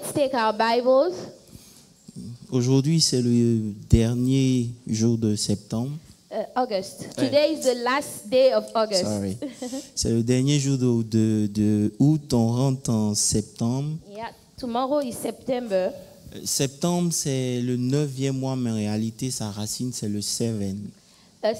Let's take our Bibles. Aujourd'hui, c'est le dernier jour de septembre. August. Today is the last day of August. Sorry. C'est le dernier jour de août. On rentre en septembre. Yeah, tomorrow is September. Septembre, c'est le 9e mois, mais en réalité, sa racine, c'est le 7.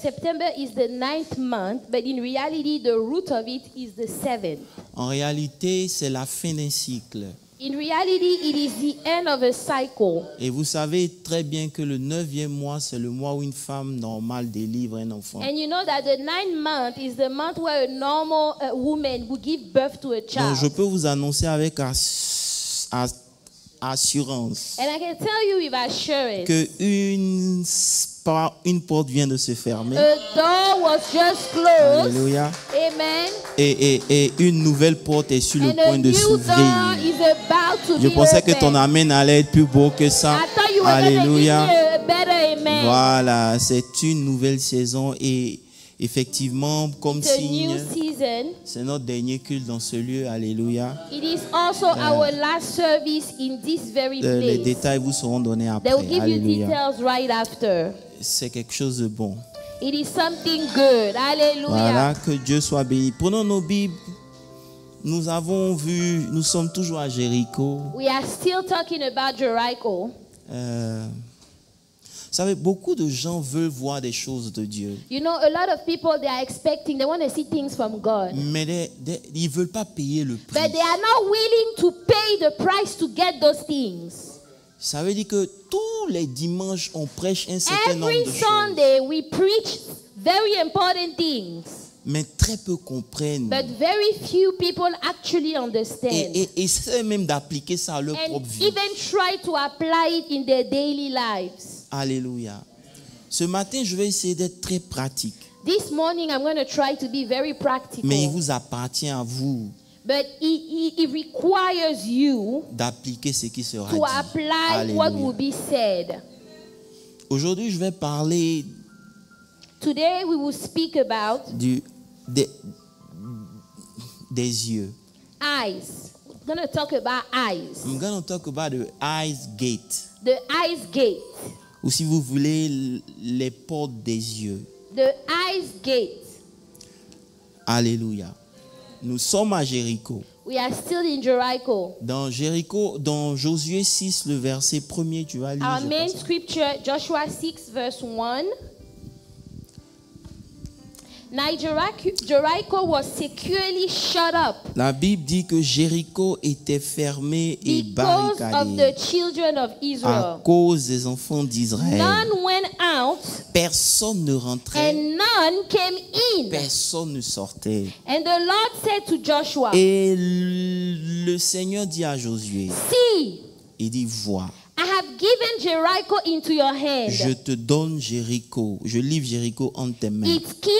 September is the 9th month, but in reality, the root of it is the 7th. En réalité, c'est la fin d'un cycle. In reality, it is the end of a cycle. Et vous savez très bien que le 9e mois, c'est le mois où une femme normale délivre un enfant. And you know that the 9th month is the month where a normal woman would give birth to a Donc, child. je peux vous annoncer avec assurance And I can tell you with assurance, que une porte vient de se fermer. a door was just closed. Alléluia. Amen. Et une nouvelle porte est sur le And a point de new door s'ouvrir. is about to Je be pensais que ton opened. amen allait être plus beau que ça. I thought you were going to give Alléluia. me a better amen. Voilà, c'est une nouvelle saison et effectivement, comme It's a signe, new season. c'est notre dernier culte dans ce lieu. Alléluia. It is also our last service in this very Les place. détails vous seront donnés They will après. give you Alléluia. details right after. C'est quelque chose de bon. It is something good. Hallelujah. Voilà, que Dieu soit béni. Prenons nos Bibles. Nous sommes toujours à Jéricho. We are still talking about Jericho. Vous savez, beaucoup de gens veulent voir des choses de Dieu, You know, a lot of people, they are expecting, they want to see things from God. mais ils ne veulent pas payer le prix. But they are not willing to pay the price to get those things. Ça veut dire que tous les dimanches, on prêche un certain nombre Every de choses, Sunday, we preach very important things. mais très peu comprennent. But very few people actually understand. Et essaient même d'appliquer ça à leur And propre vie. even try to apply it in their daily lives. Alléluia. Ce matin, je vais essayer d'être très pratique, This morning, I'm going to try to be very practical. mais il vous appartient à vous But it requires you d'appliquer ce qui sera to dit. apply what Alléluia. will be said. Aujourd'hui, je vais parler Today, we will speak about des yeux. eyes. We're going to talk about eyes. I'm going to talk about the eyes gate. The eyes gate. Ou si vous voulez, les portes des yeux. The eyes gate. Alléluia. Nous sommes à Jéricho. We are still in Jericho. Dans Jéricho, dans Josué 6, le verset 1er, tu vas lire. Our je main pense. scripture, Joshua 6, verse 1. Now Jericho was securely shut up La Bible dit que Jéricho était fermé et because of the barricadé children of à Israel. cause des enfants d'Israël. None went out Personne ne rentrait, and none came in. personne ne sortait. And the Lord said to Joshua, Et le Seigneur dit à Josué, see, il dit, vois, I have given Jericho into your je hand, te donne Jéricho, je livre Jéricho entre tes mains, its kings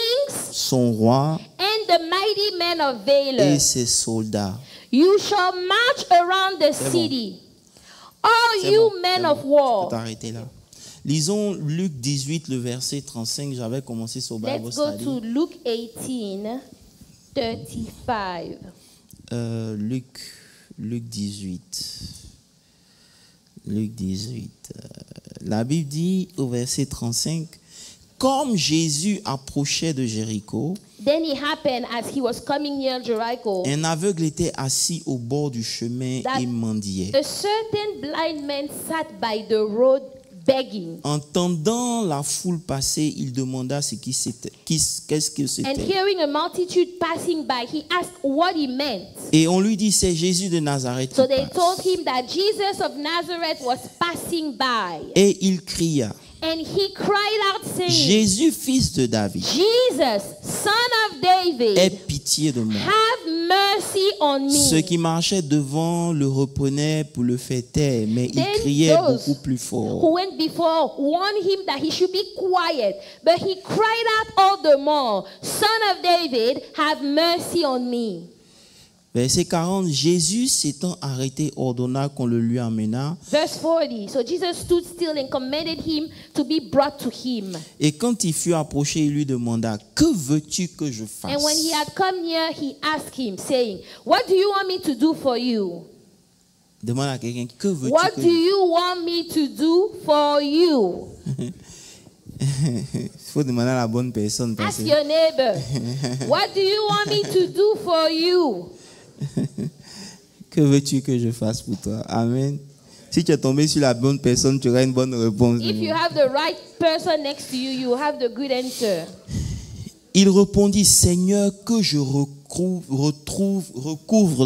son roi and the mighty men of et valor. ses soldats. You shall march around the C'est city, all C'est you bon, men c'est of bon. war. Faut t'arrêter là. Lisons Luc 18, le verset 35. J'avais commencé sur Bible Let's go to Study. Luke 18, 35. Luc 18. Luc 18. La Bible dit au verset 35, comme Jésus approchait de Jéricho, Then it happened as he was coming near Jericho, un aveugle était assis au bord du chemin That- et mendiait. a certain blind man sat by the road begging. Entendant la foule passer, il demanda ce qui c'était, qu'est-ce que And c'était. hearing a multitude passing by, he asked what he meant. Et on lui dit, c'est Jésus de Nazareth. So qui they passe. told him that Jesus of Nazareth was passing by. Et il cria, And he cried out saying, Jésus, fils de David, Jesus, son of aie David, pitié de moi. have mercy on Ceux me. qui marchaient devant le reprenaient pour le faire taire, mais il Then criait those beaucoup plus fort. who went before warned him that he should be quiet, but he cried out all the more, Son of David, have mercy on me. Verset 40, Jésus s'étant arrêté ordonna qu'on le lui amena. Verse 40. So Jesus stood still and commanded him to be brought to him. Et quand il fut approché, il lui demanda, que veux-tu que je fasse? And when he had come near, he asked him, saying, What do you want me to do for you? Demande à quelqu'un, que veux-tu What que do you want me to do for you? Il faut demander à la bonne personne. Ask your neighbor. What do you want me to do for you? Que veux-tu que je fasse pour toi? Amen. Si tu es tombé sur la bonne personne, tu auras une bonne réponse. If you have the right person next to you, you have the good answer. Il répondit, Seigneur, que je recouvre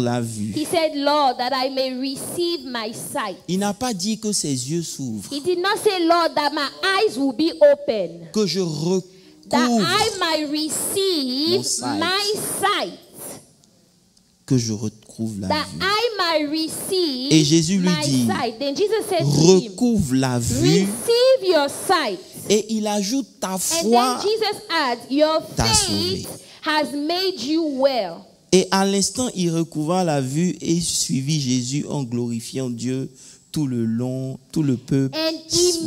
la vue. He said, Lord, that I may receive my sight. Il n'a pas dit que ses yeux s'ouvrent. He did not say, Lord, that my eyes will be open. Que je That recouvre. I might receive Mon sight. my sight. Que je recouvre la That vue. I might receive Et Jésus lui my dit, sight. Then Jesus said to him, recouvre la vue. receive your sight. Et il ajoute, ta And foi. then Jesus adds, your t'a faith sauvé. has made you well. Et à l'instant, il recouvra la vue et suivit Jésus en glorifiant Dieu tout le long, tout le peuple, And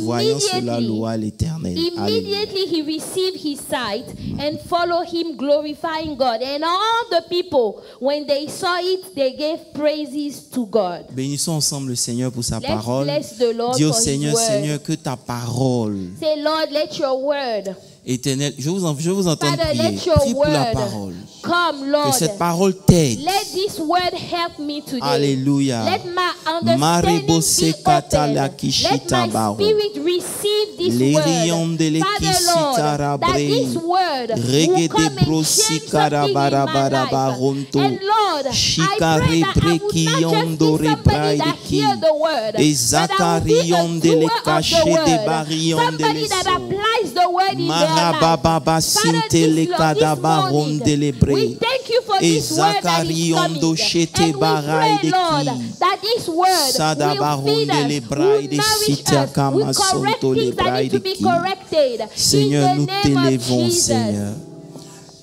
voyant cela, immediately, loua l'Éternel. Alléluia. Immediately he received his sight and followed him, glorifying God. And all the people, when they saw it, they gave praises to God. Bénissons ensemble le Seigneur pour sa Let's parole. bless the Lord Dis au for his Seigneur, word. Seigneur, que ta parole Say, Lord, let your word, éternelle, je vous entends Father, prier. let your Prie pour la word parole. come, Que Lord. cette parole t'aide. Let this word help me today. Alléluia. Let my understanding Maribose be katala open. kishita Let my baro. spirit receive this Lerion de word. Father, lekisita Lord, that this word will Regede come and change brosi something in karabara my bara life. baronto. And Lord, I Shikare pray that I would breki not just yondo be somebody that rebraideki. hear the word, E but I will be a zakarion de le doer of cache the de word. barion de Somebody that leso. applies the word in their life. Marababa Father, sinte le this kadabaron morning, de lebre. we thank you for E this word that is zakarion do coming. shete And we barai pray, de Lord, ki. that this word Sada will baron feed de us, lebrai will de nourish sita us, kama will correct sonto things that lebrai need to de be ki. corrected. Seigneur, In nous the name of t'élèvons, Jesus. Seigneur.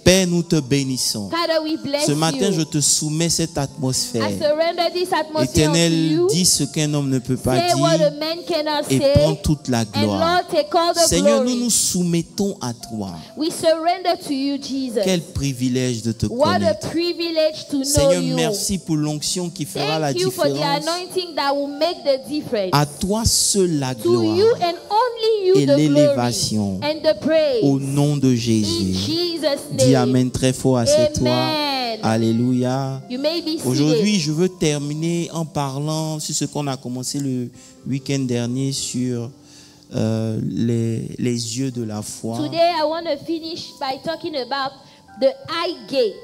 Père, nous te bénissons. Father, we bless Ce matin, je you. te soumets cette atmosphère. I surrender this atmosphere to Éternel, you. dis ce qu'un homme ne peut pas Say what a dire man cannot et prends say. toute la And gloire. Lord, take all the Seigneur, nous glory. nous soumettons à toi. We surrender to you, Jesus. Quel privilège de te What a connaître. privilege to know Seigneur, you. merci pour l'onction qui fera la Thank you for the différence. anointing that will make the difference. À toi seul la To you gloire and only you et the glory l'élévation. and the praise. Au nom de In Jésus. Jesus' Dis name. Amen très fort à cette toi. Amen. Alléluia. You may be seated. Aujourd'hui, je veux terminer en parlant sur ce qu'on a commencé le week-end dernier sur les yeux de la foi. Today I want to finish by talking about the eye gate,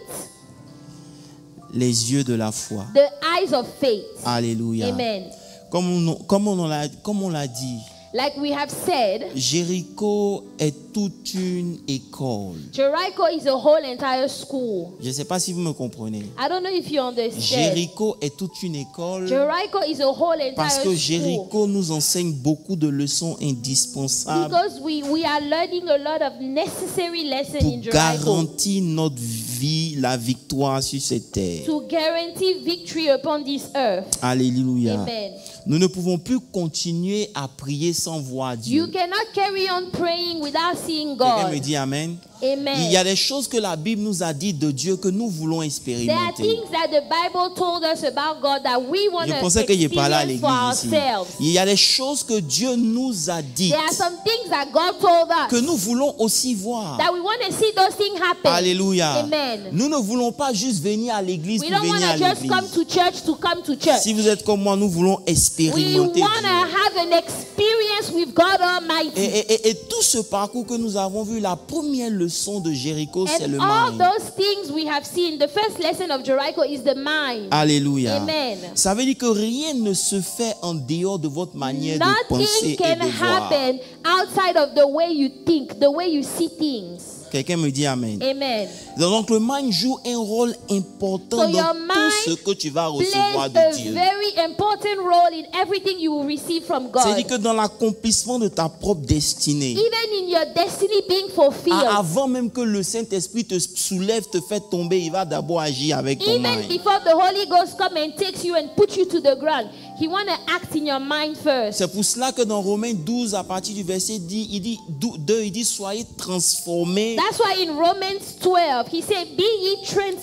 Les yeux de la foi. the eyes of faith. Alléluia. Amen. Comme on l'a dit, Like we have said, Jéricho est toute une école. Jericho is a whole entire school. Je ne sais pas si vous me comprenez. I don't know if you understand. Jéricho est toute une école Jericho is a whole parce entire que school. Jéricho nous enseigne beaucoup de leçons indispensables Because we are learning a lot of necessary lessons pour in Jericho garantir notre vie, la victoire sur cette terre. to guarantee victory upon this earth. Alléluia. Amen. Nous ne pouvons plus continuer à prier sans voir Dieu. You cannot carry on praying without seeing Quelqu'un me God. dit Amen. Amen. Il y a des choses que la Bible nous a dit de Dieu que nous voulons There are expérimenter. things that the Bible told us about God that we want Je to pensais que je parlais à experience for l'église ici. ourselves. Il y a des choses que Dieu nous a dites There are some things that God told que us nous voulons aussi voir. that we want to see those things happen. Alléluia. Amen. Nous ne voulons pas juste venir à l'église We pour don't want venir à to just come l'église. to church. Si vous êtes comme moi, nous voulons We expérimenter want to Dieu. have an experience with God Almighty. Et tout ce parcours que nous avons vu, la première leçon de Jéricho, c'est le And all mind. those things we have seen, the first lesson of Jericho is the mind. Alléluia. Amen. Ça veut dire que rien ne se fait en dehors de votre manière de penser Nothing et can de voir. happen outside of the way you think, the way you see things. Quelqu'un me dit Amen. Amen. Donc le mind joue un rôle important So dans your tout ce mind que tu vas Plays recevoir a de Dieu. very important role in everything you will receive from C'est-à-dire God. que dans l'accomplissement de ta propre destinée, Even in your destiny being fulfilled, avant même que le Saint-Esprit te soulève, te fait tomber, il va d'abord agir avec ton even mind. before the Holy Ghost come and takes you and put you to the ground, He want to act in your mind first. C'est pour cela que dans Romains 12, à partir du verset 10, il dit 2, il dit soyez transformés That's why in Romans 12, he said, be ye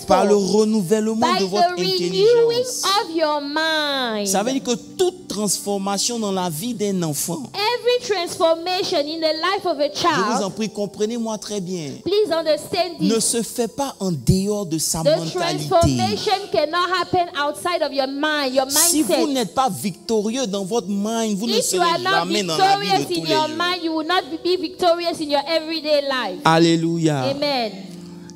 par le transformed renouvellement by de votre the renewing intelligence. of your mind. Ça veut dire que toute transformation dans la vie d'un enfant, Every transformation in the life of a je vous en child, prie, comprenez-moi très bien, please understand ne this. se fait pas en dehors de sa The mentalité. transformation cannot happen outside of your mind, your Si vous mindset. n'êtes pas victorieux dans votre mind, vous ne If you serez are not jamais dans la vie de victorious tous in les your jours. mind, you will not be victorious in your everyday life. Alléluia. Amen.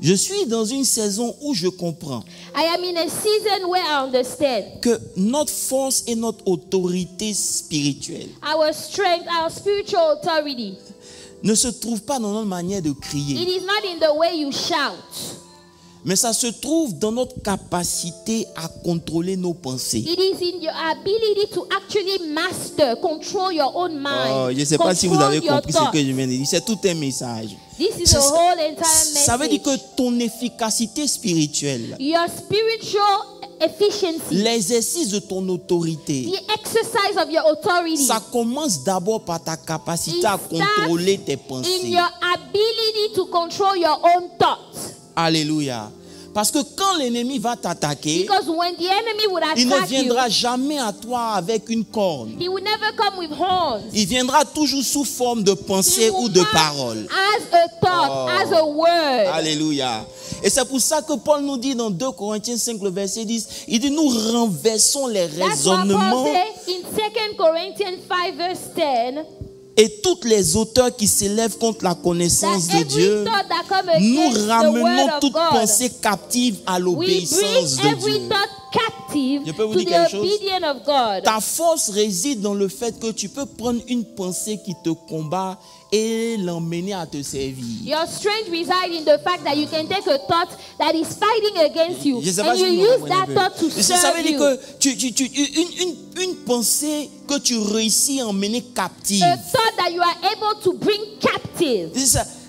Je suis dans une saison où je comprends I am in a season where I understand que notre force et notre autorité spirituelle our strength, our spiritual authority. ne se trouvent pas dans notre manière de It crier, is not in the way you shout, mais ça se trouve dans notre capacité à contrôler nos pensées. it is in your ability to actually master, control your own mind. Oh, je ne sais pas si vous control avez your compris ce thoughts. que je viens de dire. C'est tout un message. This is a whole entire Ça veut dire message. que ton efficacité spirituelle, Your spiritual efficiency, l'exercice de ton autorité, the exercise of your authority, ça commence d'abord par ta capacité It à starts contrôler tes in pensées. your ability to control your own thoughts. Alléluia. Parce que quand l'ennemi va t'attaquer, Because when the enemy would il ne attack you, viendra jamais à toi avec une corne. he would never come with horns. Il viendra toujours sous forme de pensée He ou will de come parole. as a thought, as a word. Alléluia. Et c'est pour ça que Paul nous dit dans 2 Corinthiens 5, le verset 10, il dit nous renversons les That's what raisonnements Paul said in 2 Corinthians 5 verse 10, et toutes les auteurs qui s'élèvent contre la connaissance that de every Dieu. thought that comes Nous against the ramenons word of toute God, pensée captive à we l'obéissance bring de every Dieu. thought captive Je peux vous to dire the quelque chose? obedience of God. Ta force réside dans le fait que tu peux prendre une pensée qui te combat et l'emmener à te servir. Your strength resides in the fact that you can take a thought that is fighting against you Je sais and pas si you vous use comprenez un that peu. thought to Ça serve veut dire you. que une pensée que tu réussis à emmener captive. A thought that you are able to bring captive.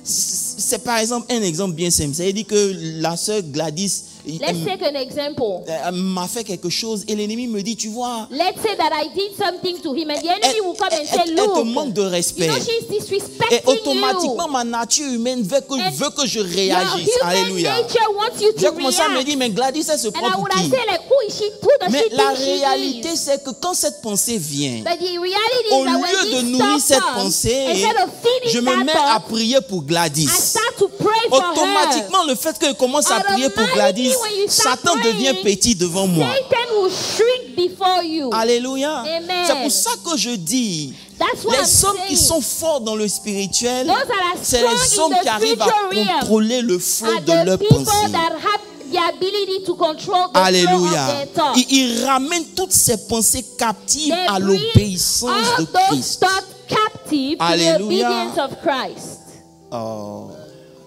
C'est par exemple un exemple bien simple. Ça veut dire que la sœur Gladys Let's take an example. m'a fait quelque chose et l'ennemi me dit, tu vois, Let's say that I did something to him and the enemy will come and say, elle te look, manque de respect. you know she's Et disrespecting automatiquement, you. ma nature humaine veut que je Your réagisse. human Alléluia. nature wants you J'ai to commencé à me react. dire, mais Gladys, elle se And prend I pour would have qui? said, like, who is she? Who does Mais she la think she réalité, is? c'est que quand cette pensée vient, But the reality au is that lieu de when nourrir this cette thought comes, pensée, instead of je feeding me mets that à thought, prier pour Gladys. I start to pray for her. Automatiquement, le fait que je commence à prier pour Automatically, Gladys, when you start Satan devient praying, petit devant moi. Satan will shrink before you. Alléluia. Amen. C'est pour ça que je dis, That's what I'm les hommes qui saying. sont forts dans le spirituel, Those that are c'est strong les in hommes the qui arrivent à spiritual realm contrôler le flot are de the leurs people pensées. that have the ability to control the flow of Alléluia. their thoughts. Il ramène toutes ces pensées captives They à bring l'obéissance de all those Christ. thoughts captive to the Alléluia. obedience of Christ. Oh.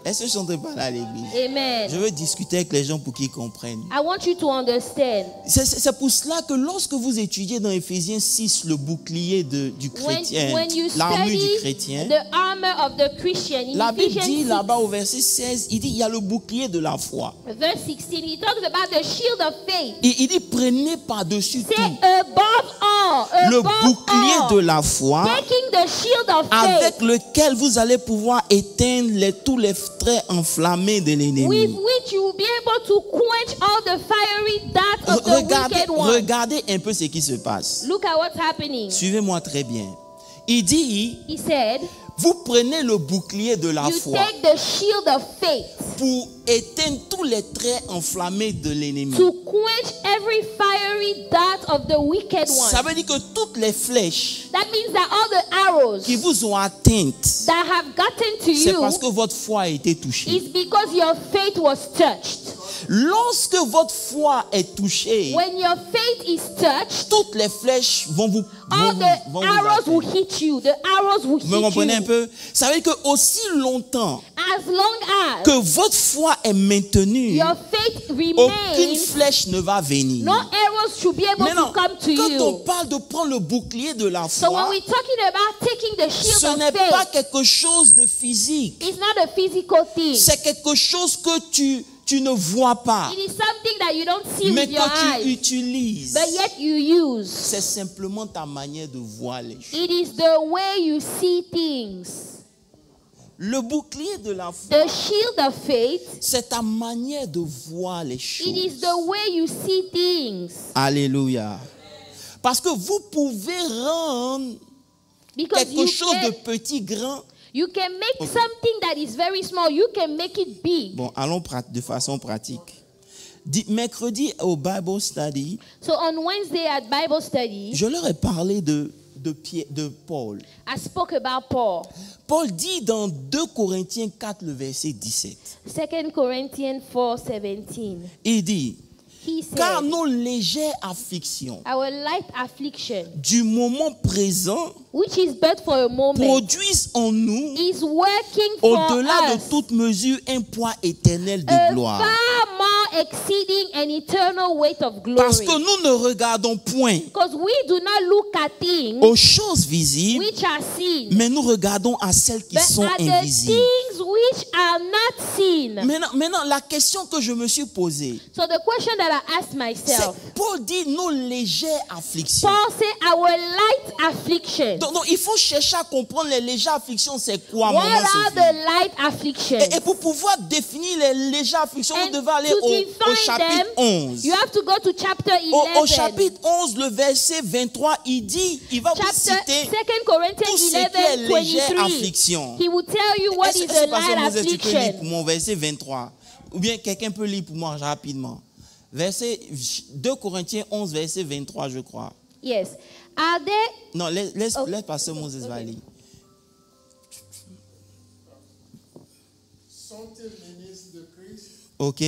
Est-ce que je ne pas là à l'église? Amen. Je veux discuter avec les gens pour qu'ils comprennent. I want you to understand. C'est pour cela que lorsque vous étudiez dans Éphésiens 6 le bouclier du chrétien, When you l'armure du study chrétien, the armor of the Christian in la Bible Ephesians dit 6, là-bas au verset 16, il dit il y a le bouclier de la foi. verse 16, he talks about the shield of faith. Il dit prenez par-dessus Say tout above all, le bouclier all, de la foi taking the shield of avec faith, lequel vous allez pouvoir éteindre tous les traits enflammés de with l'ennemi. which you will be able to quench all the fiery darts of the wicked one. Regardez un peu ce qui se passe. Look at what's happening. Suivez-moi très bien. Il dit, He said, vous prenez le bouclier de la you foi take the shield of faith pour éteindre tous les traits enflammés de l'ennemi. to quench every fiery dart of the wicked Ça one. veut dire que toutes les flèches That means that all the arrows qui vous ont atteintes, that have gotten to c'est you parce que votre foi a été touchée. is because your faith was touched. Lorsque votre foi est touchée, When your faith is touched, toutes les flèches vont vous all vont the vous arrows will atteindre. hit you. The arrows will Vous me hit comprenez un you. peu? Ça veut dire que aussi longtemps As long que as votre foi est maintenue, your faith aucune remains, flèche ne va venir. no arrows should be able Maintenant, to come to quand on you. parle de prendre le bouclier de la So when foi, we're talking about taking the shield ce of n'est pas faith, quelque chose de physique. it's not a physical thing. C'est quelque chose que tu ne vois pas, It is something that you don't see mais with your que tu eyes, utilises. but yet you use. C'est simplement ta manière de voir les choses. It is the way you see things. Le bouclier de la foi, The shield of faith, c'est ta manière de voir les choses. it is the way you see things. Alléluia. Parce que vous pouvez rendre Because quelque chose de petit grand. you can make something that is very small, you can make it big. Bon, allons de façon pratique. Mercredi au Bible Study, So on Wednesday at Bible study, je leur ai parlé de Paul. I spoke about Paul. Paul dit dans 2 Corinthiens 4, le verset 17. 2 Corinthians 4:17. Il dit, He said, car nos légères afflictions our light affliction, du moment présent which is but for a moment, produisent en nous, is working for au-delà us de toute mesure, un poids éternel de a gloire. far more exceeding an eternal weight of Parce glory. que nous ne regardons point Because we do not look at things aux choses visibles, which are seen, mais nous regardons à celles qui but sont at the invisibles. things which are not seen. Maintenant, la question que je me suis posée, So the question that I asked c'est myself, Paul dit nos légères afflictions. Paul said our light affliction. Donc, il faut chercher à comprendre les légères afflictions, c'est quoi, What maman are Sophie? the light afflictions? Et pour pouvoir définir les légères afflictions, vous And devez aller to au define chapitre them, 11. you have to go to chapter 11. Au chapitre 11, le verset 23, il va vous Chapter citer 2 Corinthians tout ce qui est 11, légère 23. affliction. He will tell you what is Est-ce the que Pasteur light Moses, tu peux lire affliction. pour moi verset 23? Ou bien quelqu'un peut lire pour moi rapidement. Verset 2 Corinthiens 11, verset 23, je crois. Yes. Are there Non, laisse Pasteur Moses va lire. Sont-ils ministres de Christ? Ok, Je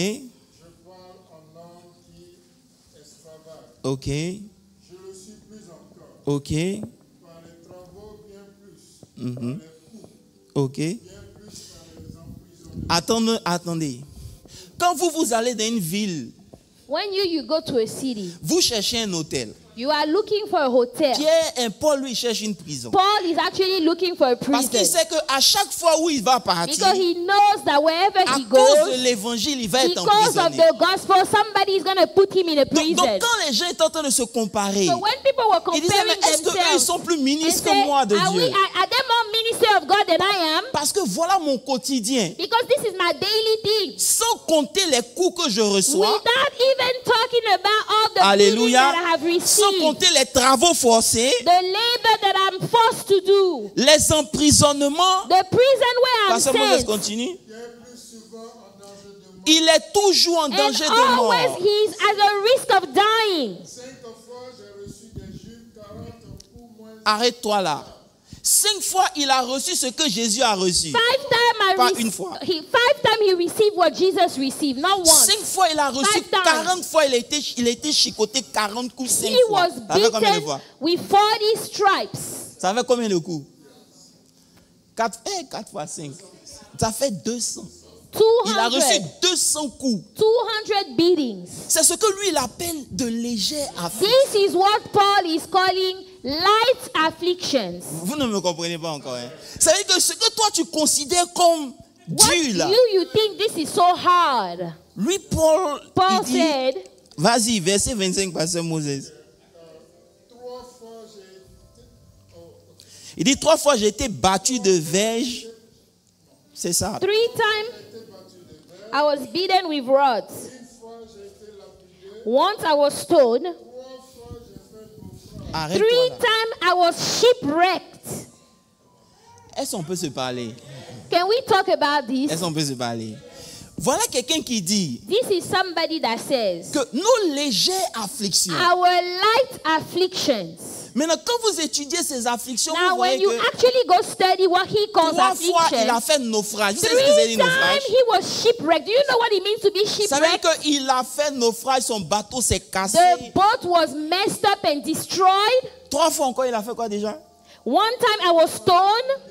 parle en homme qui extravage. ok, Je le suis plus encore. ok, Par les travaux bien plus. mhm, Par les coups ok. bien plus. Par les emprisonnements. Attendez. Quand vous allez dans une ville, when you go to a city, vous cherchez un hôtel. you are looking for a hotel. Paul, lui, cherche une prison. Paul is actually looking for a Parce qu'il prison sait qu'à chaque fois où il va partir, because he knows that wherever à he cause de goes, l'évangile, il va être because of emprisonné. the gospel, somebody is going to put him in a Donc, prison. quand les gens étaient en train de se comparer, So when people were ils disaient, mais comparing est-ce qu'eux, ils themselves, sont plus and ministres say, que moi de are Dieu? they more minister of God than I am? Parce que voilà mon quotidien. Because this is my daily thing. Sans compter les coups que je reçois, Without even talking about all the beatings alléluia, that I have sans received, compter les travaux forcés, the labor that I'm forced to do, les emprisonnements. the prison where I'm Pasteur Moses sent, continue. Qui est plus souvent en danger de mort. Il est toujours en and danger de mort. always he's at a risk of dying. 5 fois, j'ai reçu des juges 40 coups moins. Arrête-toi là. 5 fois, il a reçu ce que Jésus a reçu. 5 times Pas une fois. 5 times he received what Jesus received, not once. 5 fois, il a reçu. 5 times. 40 fois, il a été chicoté 40 coups 5 He fois. was Ça fait combien de beaten fois? with 40 stripes. Ça fait combien de coups? 4 fois 5. Ça fait 200. Il a reçu 200. 200 coups. 200 beatings. C'est ce que lui, il appelle de légères afflictions. This is what Paul is calling light afflictions. Vous ne me comprenez pas encore. Hein? Ça veut dire que ce que toi, tu considères comme What dur là. you think this is so hard? Lui, Paul Paul il dit, said, vas-y, verset 25, Pasteur Moses. 3 fois, j'ai été. Il dit 3 fois j'ai été battu de verge. C'est ça. 3 times I was beaten with rods. 1 fois, j'ai été lapidé. Once I was stoned. 3 fois, j'ai fait naufrage. 3 Arrête-toi là. times I was shipwrecked. Est-ce qu'on peut se parler? Can we talk about this? Est-ce qu'on peut se parler? Voilà quelqu'un qui dit This is somebody that says, que nos légères afflictions. our light afflictions. Maintenant, quand vous étudiez ces afflictions, vous Now, when voyez you que actually go study what he calls 3 fois il a affliction, fait naufrage. Vous 3 savez ce que c'est times naufrage? he was shipwrecked. Do you know what it means to be Ça veut dire shipwrecked? qu'il a fait naufrage, son bateau s'est cassé. The boat was messed up and destroyed. 3 fois encore, il a fait quoi déjà? One time I was stoned.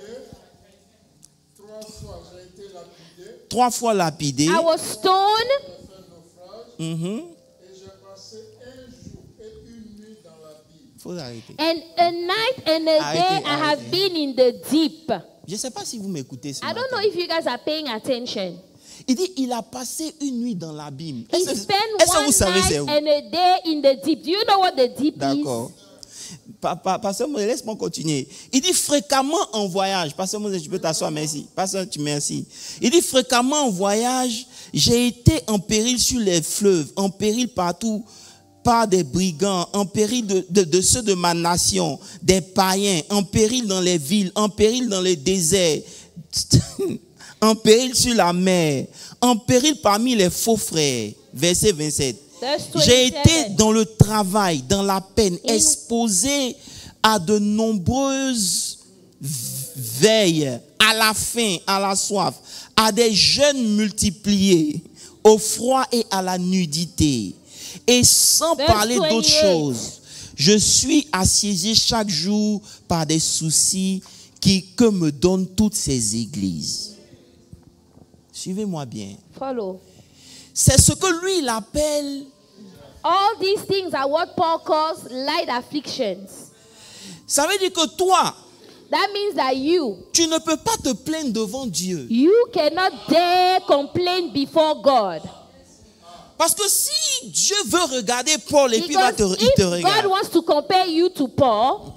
3 fois, j'ai été lapidé. 3 fois lapidé. I was stoned. J'ai fait naufrage. Mhm. Et j'ai passé 1 jour et 1 nuit dans la Bible. Faut arrêter. And a night and a day Arrêtez, I have arrêtez. been in the deep. Je ne sais pas si vous m'écoutez ce I don't know matin. if you guys are paying attention. Il dit, il a passé une nuit dans l'abîme. He Est-ce spent que vous one savez night c'est où? and a day in the deep. Do you know what the deep is? D'accord. Pasteur Moses, laisse-moi continuer. Il dit fréquemment en voyage. Pasteur Moses, tu peux t'asseoir, merci. Pasteur, merci. Il dit fréquemment en voyage, j'ai été en péril sur les fleuves, en péril partout par des brigands, en péril de ceux de ma nation, des païens, en péril dans les villes, en péril dans les déserts, en péril sur la mer, en péril parmi les faux frères. Verset 27. J'ai été dans le travail, dans la peine, exposé à de nombreuses veilles, à la faim, à la soif, à des jeûnes multipliés, au froid et à la nudité. Et sans parler d'autre chose, je suis assiégé chaque jour par des soucis que me donnent toutes ces églises. Suivez-moi bien. Follow. C'est ce que lui, il appelle... All these things are what Paul calls light afflictions. Ça veut dire que toi, That means that tu ne peux pas te plaindre devant Dieu. you cannot dare complain before God. Parce que si Dieu veut regarder Paul et puis il Because te if God regarde, wants to compare you to Paul,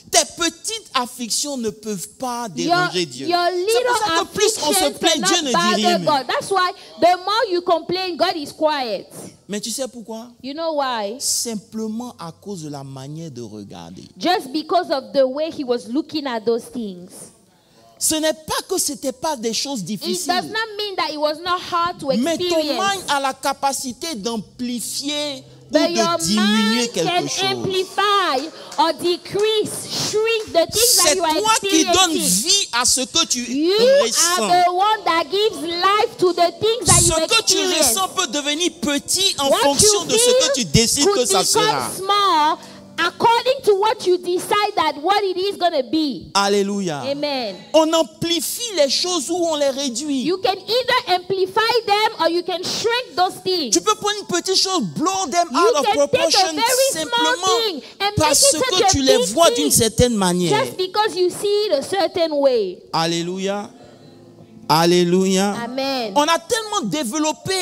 tes petites afflictions ne peuvent pas déranger Dieu. your C'est pour ça little que plus on se afflictions plaint, Dieu cannot ne dit rien. bother God. That's why the more you complain, God is quiet. Mais tu sais pourquoi? You know why? Simplement à cause de la manière de regarder. Just because of the way he was looking at those things. Ce n'est pas que ce n'était pas des choses It does difficiles. not mean that it was not hard to Mais ton experience. mind a la capacité d'amplifier ou But your de diminuer mind can quelque chose. amplify or decrease, shrink the things that C'est you are toi qui donnes experiencing. vie à ce que tu You ressens. are the one that gives life to the things that you Ce que tu experience. ressens peut devenir petit en What fonction you de ce que tu feel décides could que ça become sera. small according to what you decide that what it is going to be. Alléluia. Amen. On amplifie les choses ou on les réduit. You can either amplify them or you can shrink those things. Tu peux prendre une petite chose, blow them You out of can take a proportion very small simplement thing and parce make it such que a tu les big vois thing d'une certaine manière. just because you see it a certain way. Alléluia. Alléluia. Amen. On a tellement développé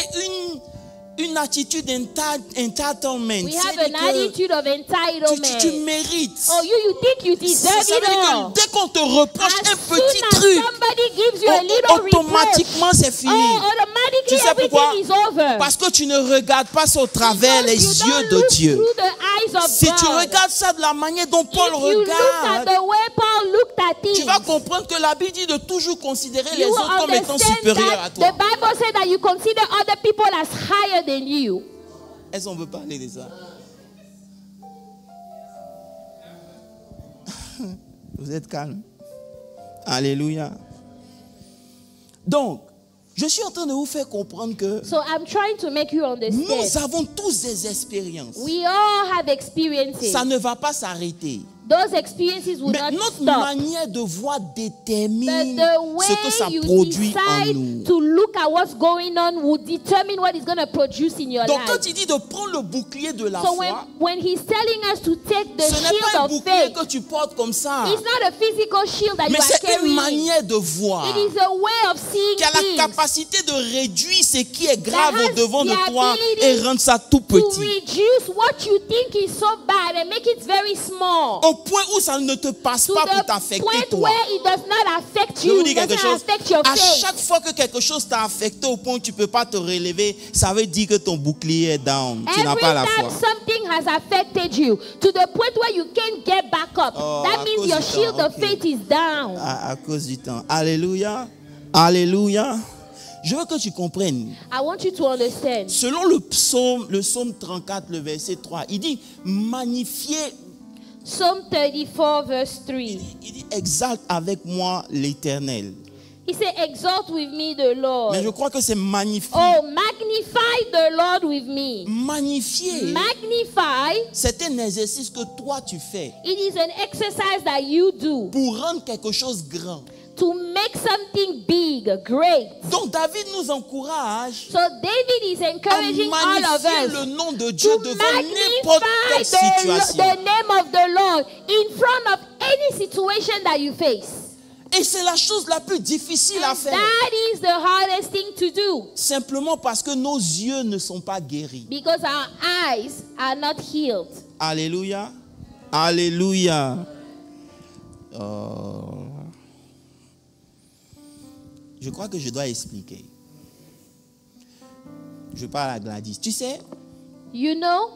une attitude d'entitlement. We have an attitude of entitlement. Tu mérites. Oh, you think you deserve Ça veut it dire all. que dès qu'on te reproche As un soon petit as truc, somebody gives you a little reproach, automatiquement c'est fini. automatically Tu sais pourquoi? everything is over. Parce que tu ne regardes pas au travers les Because you yeux don't de look Dieu. through the eyes of Si tu God. regardes ça de la manière dont Paul If you look at regarde, the way Paul looked at tu things, vas comprendre que la Bible dit de toujours considérer les you will autres comme étant understand supérieurs à that toi. the Bible said that you consider other people as higher than you. Est-ce qu'on veut parler de ça? Vous êtes calme. Alléluia. Donc, je suis en train de vous faire comprendre que So I'm trying to make you nous understand. avons tous des expériences. We all have experiences. Ça ne va pas s'arrêter. Those experiences will Mais not notre stop. manière de voir But détermine the ce que ça way you produit en decide nous. to look at what's going on will determine what is going to produce in your Donc life. quand il dit de prendre le bouclier de la So foi, when he's telling us to take the ce n'est pas shield un of bouclier faith, que tu portes comme ça. it's not a physical shield that Mais you are c'est une carrying. manière de voir It is a way of seeing qui a la things capacité de réduire ce qui est grave has au-devant de the toi ability et rendre ça tout to petit. reduce what you think is so bad and make it very small. Au point où ça ne te passe To pas pour the t'affecter point toi. where it does not affect Je you, vous it dis quelque doesn't chose. affect your À faith. chaque fois que quelque chose t'a affecté au point où tu ne peux pas te relever, ça veut dire que ton bouclier est down. Tu n'as Every pas la time foi. something has affected you to the point where you can't get back up, Oh, that à means cause your du shield temps, of ok. faith is down. À cause du temps. Alléluia. Alléluia. Je veux que tu comprennes. I want you to understand. Selon le psaume 34, le verset 3, il dit magnifier. Psalm 34 verse 3. Il dit exalte avec moi l'Éternel. He said, exalt with me the Lord. Mais je crois que c'est magnifier. Oh, magnify the Lord with me. Magnifier, Magnify, c'est un exercice que toi tu fais it is an exercise that you do pour rendre quelque chose grand. to make something big, great. Donc David nous encourage So David is à encouraging all of magnifier us le nom de Dieu to devant n'importe quelle magnify situation. the name of the Lord in front of any situation that you face. Et c'est la chose la plus difficile à And faire. that is the hardest thing to do Simplement parce que nos yeux ne sont pas guéris. because our eyes are not healed. Alléluia. Alléluia. Je crois que je dois expliquer. Je parle à Gladys. Tu sais, You know,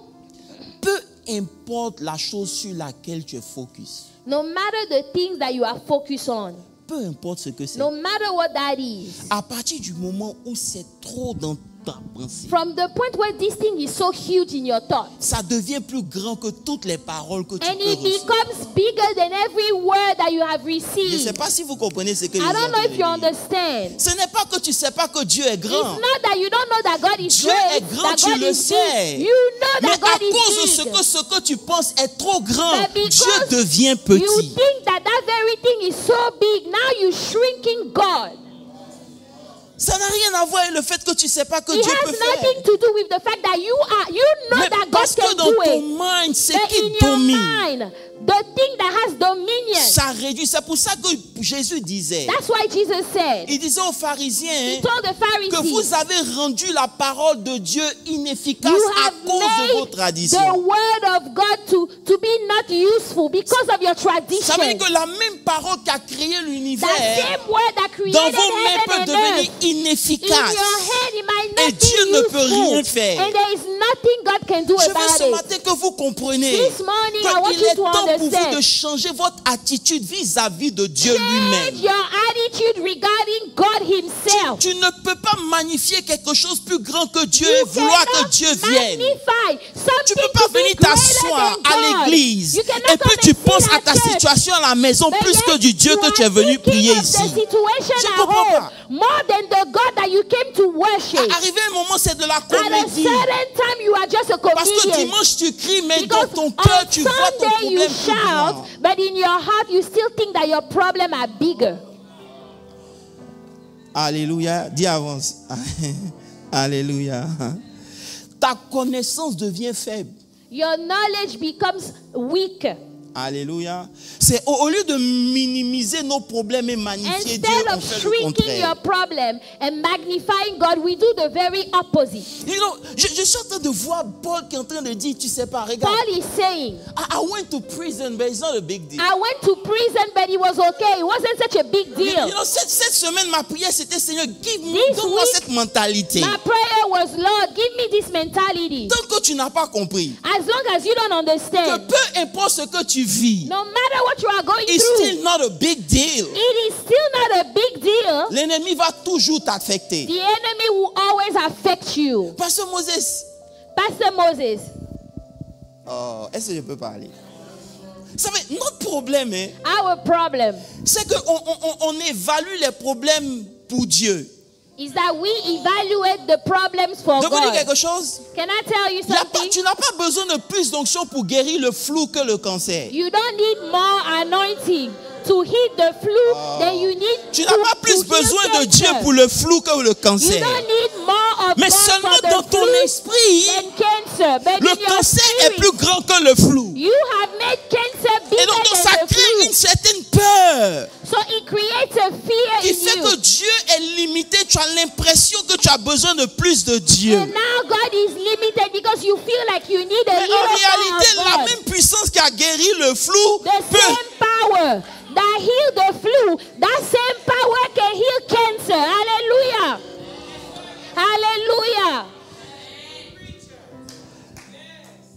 peu importe la chose sur laquelle tu es focus, no matter the things that you are focused on, peu importe ce que c'est, no matter what that is, à partir du moment où c'est trop dans ta pensée, from the point where this thing is so huge in your thoughts, ça devient plus grand que toutes les paroles que tu and peux it recevoir. becomes bigger than every word that you have Je ne sais received. pas si vous comprenez ce que je I suis en don't know train if you de dire. understand. Ce n'est pas que tu ne sais pas que Dieu est It's grand. not that you don't know that God is Dieu great, est grand, that tu God le is sais. big. You know Mais that à God cause de is big. ce que tu penses est trop grand, But because Dieu devient you petit. think that that very thing is so big, now you're shrinking God. Ça n'a rien à voir avec le fait que tu ne sais pas que It Dieu has peut faire. nothing to do with the fact that you know Mais that God parce que can dans do ton it. mind, c'est But qui in your domine. mind, the thing that has dominion. Ça réduit. C'est pour ça que Jésus disait. That's why Jesus said, Il disait aux he pharisiens told the que Pharisees, vous avez rendu la parole de Dieu inefficace you à have cause de vos made the traditions. word of God to be not useful because of your Ça veut tradition. dire que la même parole qui a créé That l'univers, same word that dans created vos mains peut heaven and devenir earth, in inefficace. your hand, it might Et not Dieu be ne peut rien useful. faire. And there is nothing God can do Je veux about ce it. matin que vous compreniez This morning, I want qu'il you est to temps pour vous understand. de changer votre attitude vis-à-vis de Dieu Change lui-même. your attitude regarding God Himself. Tu ne peux pas magnifier quelque chose plus grand que Dieu et You vouloir que cannot Dieu vienne. magnify Tu something ne peux pas to be venir greater t'asseoir than à God. l'église You cannot et puis come tu and sit penses à at ta church, situation à la maison but plus que yet du Dieu you que are tu es venu thinking prier of ici. the situation Je at comprends home pas. more than the God that you came to worship. Arrivé un moment, c'est de la At a comédie. certain time, you are just a Parce que comedian. dimanche, tu cries, mais dans Because ton cœur, on tu vois ton Sunday you problème plus grand. shout, but in your heart you still think that your problem are bigger. Alléluia. Dis avance. Alléluia. Ta connaissance devient faible. Your knowledge becomes weak. Alléluia. C'est au lieu de minimiser nos problèmes et magnifier Dieu, Instead on of fait le shrinking your contraire. problem and magnifying God, we do the very opposite. You know, je suis en train de voir Paul qui est en train de dire, tu sais pas, regarde, Paul is saying, I went to prison, but it's not a big deal. I went to prison, but it was okay. It wasn't such a big You deal. know, cette semaine, ma prière, c'était Seigneur, This donne-moi week, cette mentalité. My prayer was, Lord, give me this mentality. Tant que tu n'as pas compris As long as you don't que understand, peu importe ce que tu vis, no matter what you are going it's through, still not a big deal. it is still not a big deal. L'ennemi va toujours t'affecter. The enemy will always affect you. Pasteur Moses, Pastor Moses, oh, est-ce que je peux parler? Vous savez, notre problème, hein, our problem c'est qu'on évalue les problèmes pour Dieu. is that we evaluate the problems for Je vous dis God. quelque chose? Can I tell you something? Tu n'as pas besoin de plus d'onction pour guérir le flou que le cancer. You don't need more anointing to heal the flu than you need Tu to, n'as pas plus to heal besoin de cancer. Dieu pour le flou que le You cancer. don't need more of Mais God seulement for the dans ton flu esprit, than cancer. But le in your cancer est spirit, plus grand que le flou. you have made cancer bigger Et donc ça than the crée flu. une certaine peur So it creates a fear qui in fait you. que Dieu est limité. Tu as l'impression que tu as besoin de plus de Dieu. And now God is limited because you feel like you need a Mais en little réalité, more la of God. même puissance qui a guéri le flou The peut. same power that healed the flu, that same power can heal cancer. Hallelujah. Hallelujah.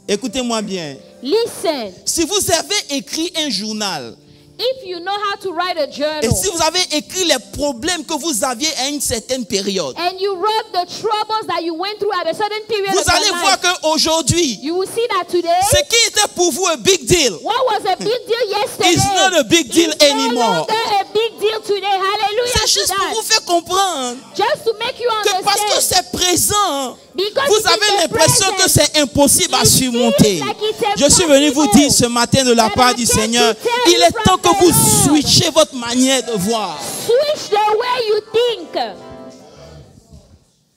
Écoutez-moi bien. Listen, Si vous avez écrit un journal, if you know how to write a et journal si vous avez écrit les problèmes que vous aviez à une certaine période, and you wrote the troubles that you went through at a certain period vous of your allez voir life, qu'aujourd'hui, you will see that today, ce qui était pour vous un big deal, what was a big deal yesterday it's not a big deal is no anymore. longer a big deal today. Hallelujah C'est to juste pour that. vous faire comprendre Just to make you que parce que understand. c'est présent, Because vous it is avez the l'impression que present. c'est impossible à It surmonter. feels like it's Je suis venu vous impossible. dire ce matin de la But part I du came Seigneur, to tell il you est from temps que the vous Lord. switchez votre manière de voir. Switch the way you think.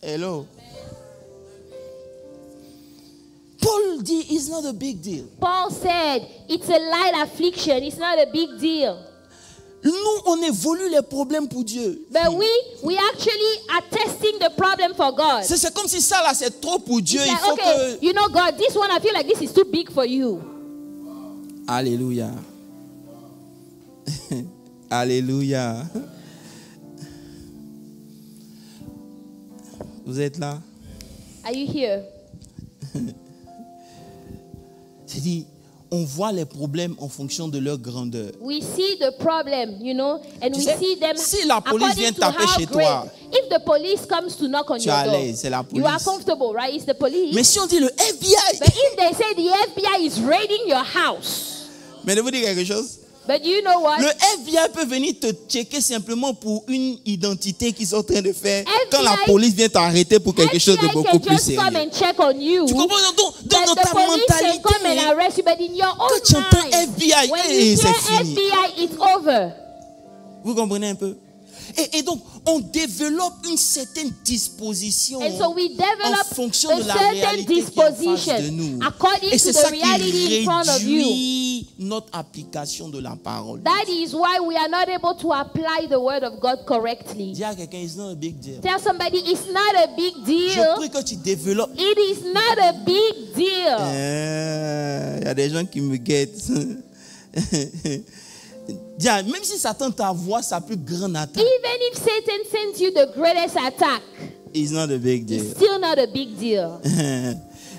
Hello. Paul dit, it's not a big deal. Paul said, it's a light affliction. It's not a big deal. Nous, on évolue les problèmes pour Dieu. But we actually are testing the problem for God. C'est comme si ça là, c'est trop pour Dieu. It's Il like, faut okay, que... you know, God, this one, I feel like this is too big for you. Alléluia. Alléluia. Vous êtes là? Are you here? C'est-à-dire, on voit les problèmes en fonction de leur grandeur. We see the problem, you know, and Tu we sais, see them si la police according vient to taper how chez great. toi, If the police comes to knock on tu es your à door, l'aise, c'est la you are police. comfortable, right? It's the police. Mais si on dit le FBI, But if they say the FBI is raiding your house, mais je vous dire quelque chose. but you know what? Le FBI peut venir te checker simplement pour une identité qu'ils sont en train de faire quand la FBI police vient t'arrêter pour quelque chose de FBI beaucoup can plus just come sérieux. and check on you. Tu comprends? Donc, But dans the ta police can come and mentalité, arrest you, but in your quand own tu entends mind, FBI, when et you c'est hear fini. FBI, it's over. Vous comprenez un peu? Et donc, on développe une certaine disposition And so we en develop fonction a de la certain réalité qui est en face de disposition nous. according Et c'est to ça the qui reality in front of you. réduit notre application de la parole. That is why we are not able to apply the word of God correctly. Dis à quelqu'un, it's not a big deal. Tell somebody it's not a big Je deal. prie que tu développes. It is not a big deal. Il y a des gens qui me guettent. Dis, même si Satan t'envoie sa plus grande attaque, Even if Satan sends you the greatest attack, it's not a big deal. it's still not a big deal.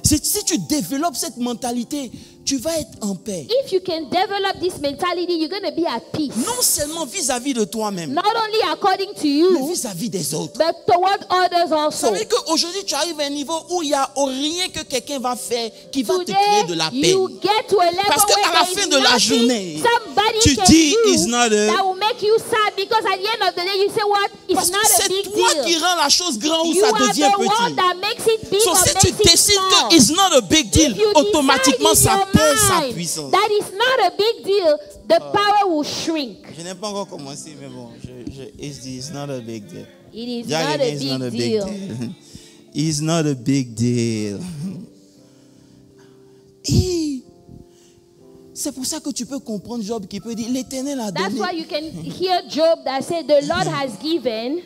Si tu développes cette mentalité, tu vas être en paix. If you can develop this mentality, you're going to be at peace. Non seulement vis-à-vis de toi-même, Not only according to mais you, vis-à-vis des autres. but toward others also. Ça veut dire qu'aujourd'hui, tu arrives à un niveau où il n'y a rien que quelqu'un va faire qui va te Today, créer de la paix. you get to a level Parce qu'à where la there fin is de la nothing journée, somebody tu can dis, do it's not a- that will make you sad, because at the end of the day, you say, what? Parce It's que not a c'est big toi deal. qui rends la chose grande ou You ça are devient the one petit. that makes it big So, or si tu makes it décides small. que it's not a big deal, If you automatiquement decide in ça your perd sa mind puissance. that is not a big deal, the power will shrink. Je n'ai pas encore commencé, mais bon, it's not a big deal. It is Dis à not a quelqu'un, it's not a big big deal. deal. It's not a big deal. Et c'est pour ça que tu peux comprendre Job qui peut dire, l'Éternel a That's donné. why you can hear Job that said, the Lord has given.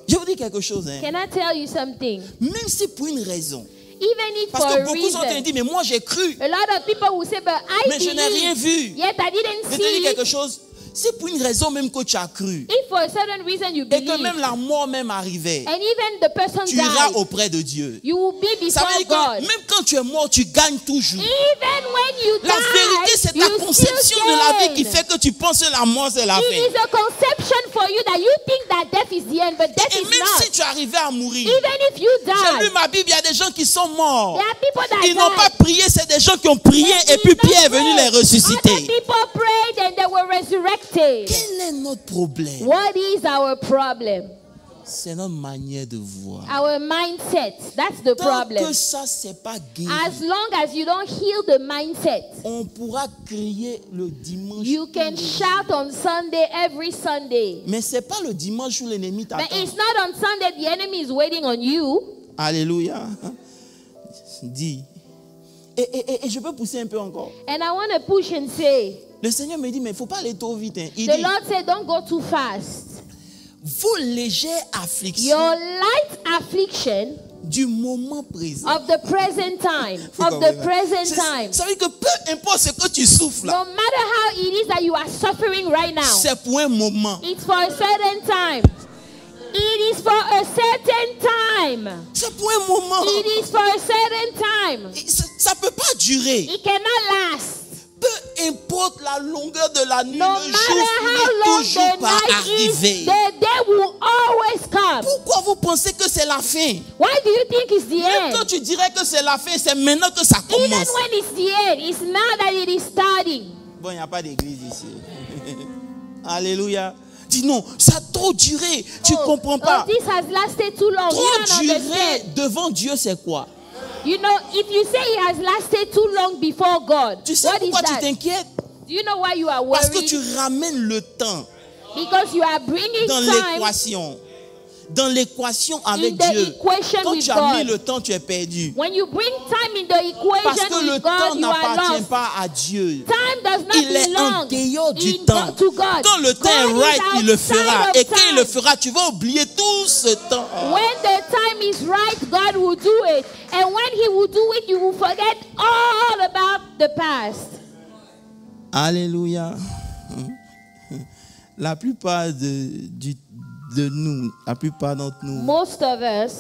Je vous dis quelque chose, hein. Can I tell you something? Même si pour une raison. Even if Parce for que a beaucoup sont en train de reason, dire, mais moi j'ai cru. a lot of people will say, but I Mais je n'ai rien vu. believe, yet I didn't Je te dis see. quelque chose. C'est pour une raison même que tu as cru. If for a certain reason you Et que believe, même la mort même arrivait. and even the person Tu iras dies, auprès de Dieu. you will be Ça veut before dire que God. même quand tu es mort, tu gagnes toujours. Even when you La vérité, die, c'est ta you conception still de la vie gain. qui fait que tu penses que la mort, c'est la It fin. is a conception for you that you think that death is the end, but death Et is même not. si tu arrivais à mourir, Even if you j'ai lu die, ma Bible, il y a des gens qui sont morts. there are people that Ils n'ont died. pas prié, c'est des gens qui ont prié et puis Pierre est venu les Other ressusciter. people prayed and they were resurrected. Quel est notre problème? What is our problem? C'est notre manière de voir. Our mindset. That's the Tant problem. que ça, c'est pas guéri, As long as you don't heal the mindset, on pourra crier le dimanche. you can shout on Sunday every Sunday. Mais c'est pas le dimanche où l'ennemi But t'attend. it's not on Sunday the enemy is waiting on you. Alléluia. Dis. Et je peux pousser un peu encore. And I want to push and say, Le Seigneur me dit, mais il ne faut pas aller trop vite. Hein. Il the dit, Lord said, don't go too fast. vos légères afflictions Your light affliction du moment présent. of the present time, Faut of the comprendre. present C'est- time, Ça veut dire que peu importe ce que tu souffres là, no matter how it is that you are suffering right now, c'est pour un moment. it's for a certain time. It is for a certain time. C'est pour un moment. It is for a certain time. Ça ne peut pas durer. It cannot last. Peu importe la longueur de la nuit, No le jour matter how finit long toujours the par night is, arriver. the day will always come. Pourquoi vous pensez que c'est la fin? Why do you think it's the Même quand end? tu dirais que c'est la fin, c'est maintenant que ça Even commence. when it's the end, it's now that it is starting. Bon, il n'y a pas d'église ici. Alléluia. Dis non, ça a trop duré. Tu ne comprends pas. Oh, this has lasted too long. You don't Trop duré understand. devant Dieu, c'est quoi? You know, if you say it has lasted too long before God, Tu sais what is pourquoi tu that? t'inquiètes? Do you know why you are Parce que worried? tu ramènes le temps Because you are bringing dans time. l'équation. dans l'équation avec in the Dieu, equation quand with tu as mis God. le temps, tu es perdu. When you bring time in the Parce equation que le with temps God, you are n'appartient lost. pas à Dieu. Time does not Il est en belong dehors du in temps. to God. Quand le temps est God right, is il le outside fera. of Et quand il le time. fera, tu vas oublier tout ce temps. When the time is right, God will do it. And when He will do it, you will forget all about the past. Alléluia. La plupart de nous, la plupart d'entre nous, Most of us,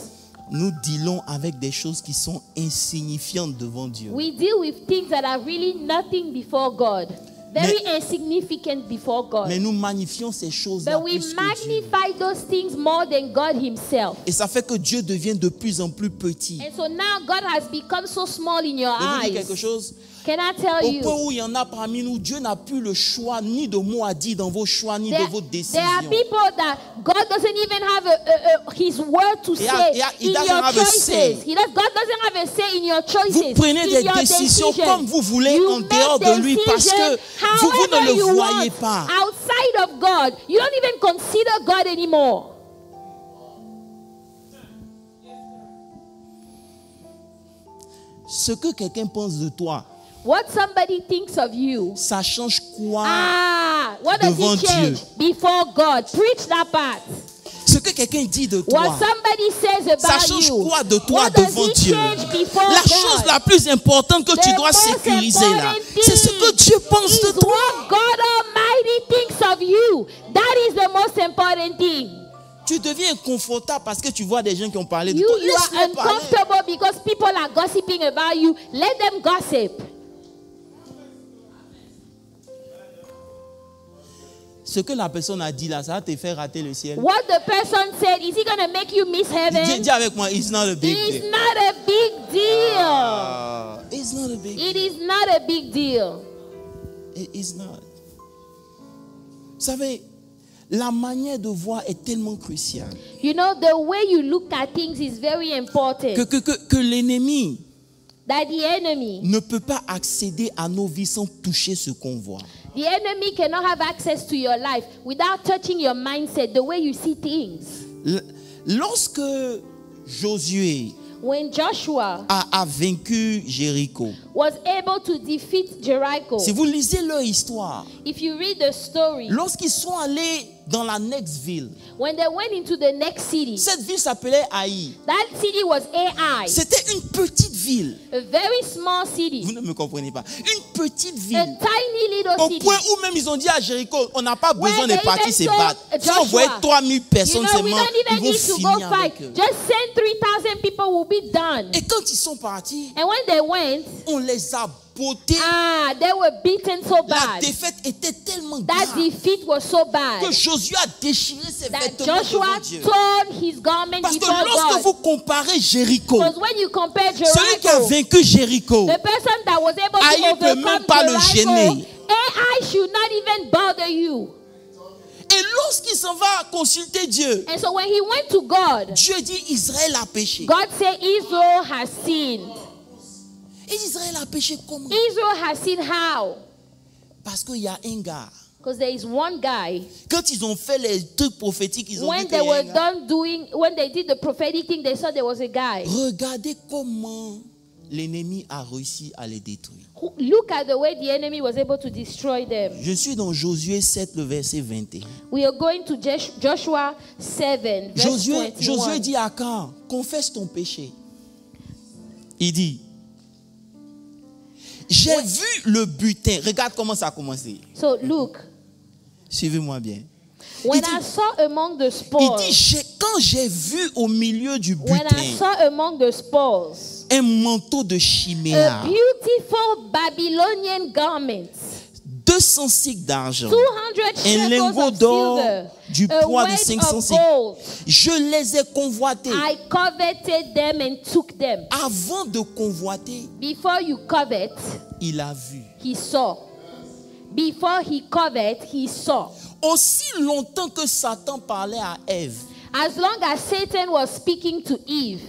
nous dealons avec des choses qui sont insignifiantes devant Dieu. we deal with things that are really nothing before God. Very insignificant before God. Mais nous magnifions ces choses-là But we plus que Dieu. magnify those things more than God Himself. Et ça fait que Dieu devient de plus en plus petit. And so now God has become so small in your Je vous dis quelque eyes. chose. Can I tell Au you? point où il y en a parmi nous, Dieu n'a plus le choix ni de mots à dire dans vos choix, ni de vos décisions. There are people that God doesn't even have His word to say he in doesn't your have a say. choices. God doesn't have a say in your choices. Vous prenez in des your décisions decisions. comme vous voulez You en make dehors de lui parce que decisions vous ne however le you voyez want. pas. Outside of God, you don't even consider God anymore. Ce que quelqu'un pense de toi, What somebody thinks of you. ça change quoi What does devant it change Dieu? before God? Preach that part. Ce que quelqu'un dit de What toi, somebody says about ça change you. quoi de toi What does devant it Dieu? change before La God? chose la plus importante que tu The dois most sécuriser là, important c'est ce thing que Dieu pense is de toi. what God Almighty thinks of you. That is the most important thing. Tu deviens inconfortable parce que tu vois des gens qui ont parlé de You toi. are Laisse-les parler. uncomfortable because people are gossiping about you. Let them gossip. Ce que la personne a dit là, ça va te faire rater le ciel. What the person said, is it going to make you miss heaven? Dis avec moi, it's not a big It's deal. not a big deal. It's not a big It deal. is not a big deal. It's not. Vous savez, la manière de voir est tellement cruciale You know, the way you look at things is very important. que l'ennemi That the enemy ne peut pas accéder à nos vies sans toucher ce qu'on voit. The enemy cannot have access to your life without touching your mindset, the way you see things. Lorsque Josué When Joshua a vaincu Jéricho, was able to defeat Jericho, si vous lisez leur histoire, if you read the story, lorsqu'ils sont allés dans la next ville, when they went into the next city, cette ville s'appelait Haï. that city was Ai, C'était une petite ville. a very small city, Vous ne me comprenez pas. Une petite a ville. tiny little Au city. point où même ils ont dit à Jéricho, on n'a pas besoin Where de they partir even se told battre. Si on Joshua, voyait 3000 You personnes know, we seulement, don't ils even vont need to go finir fight. avec eux. Just send 3,000 people, will be done. Et quand ils sont partis, And when they went, on les a bottés. they were beaten so La bad. défaite était tellement That grave defeat was so bad que Josué a déchiré ses that vêtements Joshua devant Dieu. torn his garment Parce que before lorsque God. vous comparez Jéricho, Because when you compare celui qui a Jericho, vaincu Jéricho, the person that was able Haï to ne peut même overcome pas le Jericho, gêner. Ai should not even bother you. et lorsqu'il s'en va consulter Dieu, And so when he went to God, Dieu dit Israël a péché. God said Israel has sinned. Et Israël a péché comment? Israel has sinned how? Parce qu'il y a un gars. Because there is one guy. Quand ils ont fait les trucs prophétiques, ils ont When dit they qu'il y a were un gars. when they did the prophetic thing, they saw there was a guy. Regardez comment l'ennemi a réussi à les détruire. Look at the way the enemy was able to destroy them. Je suis dans Josué 7, le verset 21. We are going to Joshua 7, verse 21. Josué dit à Achan, confesse ton péché. Il dit, j'ai vu le butin. Regarde comment ça a commencé. So look, Suivez-moi bien. when dit- I saw among the Il spoils, dit, quand j'ai vu au milieu du when I butin saw among the spoils, un manteau de a chiméa, beautiful Babylonian garment, 200 cycles d'argent, 200 un shekels lingot of d'or silver, du a poids de weight 500 of cycles. gold. Je les ai convoités. I coveted them and took them. Avant de convoiter, Before you covet, il a vu. he saw. Before he covet, he saw. Aussi longtemps que Satan parlait à Ève, As long as Satan was speaking to Eve,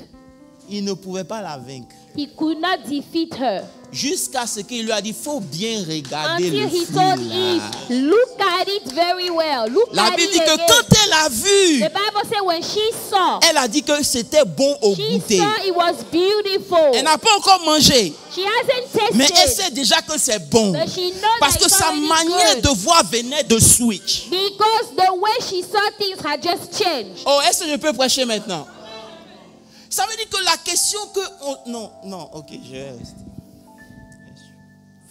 il ne pouvait pas la vaincre. he could not defeat her. Jusqu'à ce qu'il lui a dit, faut bien regarder until le he fruit told là. Eve, look at it very well. Look La at Bible it dit que again. quand elle a vu, The Bible said when she saw, elle a dit que c'était bon au she goûter. saw it was beautiful. Elle n'a pas encore mangé, She hasn't tasted, mais elle sait déjà que c'est bon. but she knows Parce that que it's sa already manière good. de voir venait de switch. Because the way she saw things had just changed. Oh, est-ce que je peux prêcher maintenant? Ça veut dire que la question que... Non, ok, je vais rester.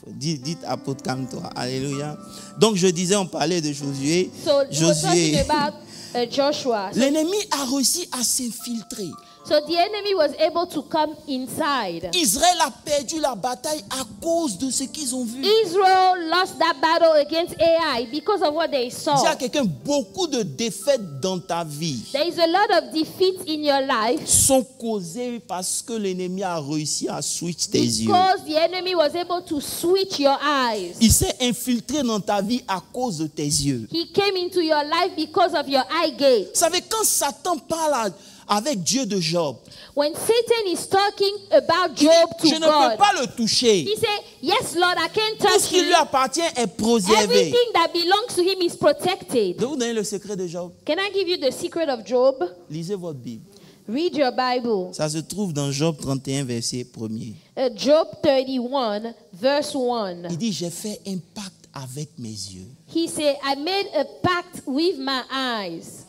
Dites apôtre, calme-toi. Alléluia. Donc je disais, on parlait de Josué. So we were talking Josué. about Joshua. L'ennemi a réussi à s'infiltrer. So the enemy was able to come inside. Israël a perdu la bataille à cause de ce qu'ils ont vu. Israel lost that battle against Ai because of what they Dis saw. à quelqu'un, beaucoup de défaites dans ta vie There is a lot of defeats in your life sont causées parce que l'ennemi a réussi à switch tes yeux. because the enemy was able to switch your eyes. Il s'est infiltré dans ta vie à cause de tes yeux. He came into your life because of your eye gate. Vous savez, quand Satan parle avec Dieu de Job, When Satan is talking about Job to je ne peux God, pas le toucher. he said, yes, Lord, I can't Tout ce touch qui lui him. appartient est préservé. Everything that belongs to him is protected. Je vais vous donner le secret de Job. Can I give you the secret of Job? Lisez votre Bible. Read your Bible. Ça se trouve dans Job 31, verset 1er. Job 31, verse 1. Il dit, j'ai fait un pacte avec mes yeux. He said, I made a pact with my eyes.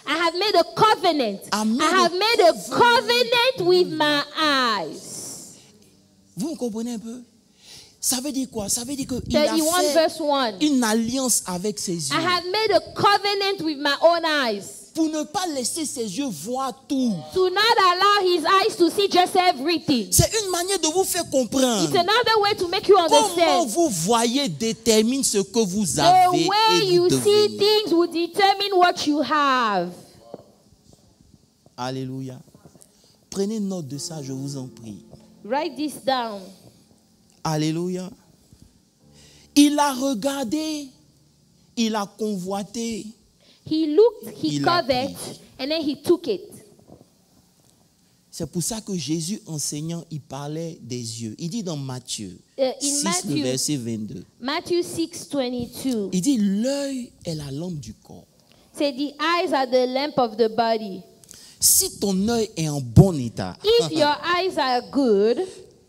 I have made a covenant. I have made a covenant with my eyes. Vous me comprenez un peu? Ça veut dire quoi? Ça veut dire qu'il a 31 fait verse 1. une alliance avec ses yeux. I have made a covenant with my own eyes. Pour ne pas laisser ses yeux voir tout. To not allow his eyes to see just everything. C'est une manière de vous faire It's comprendre. another way to make you Comment understand. vous voyez détermine ce que vous The avez way et you vous see devenez. things will determine what you have. Alléluia. Prenez note de ça, je vous en prie. Write this down. Alléluia. Il a regardé, il a convoité. He looked, he Il a coveted, pris. and then he took it. C'est pour ça que Jésus, enseignant, il parlait des yeux. Il dit dans Matthieu In 6, Matthew- le verset 22. Matthew 6:22 Il dit, l'œil est la lampe du corps. said, "The eyes are the lamp of the body. Si ton œil est en bon état, If your eyes are good,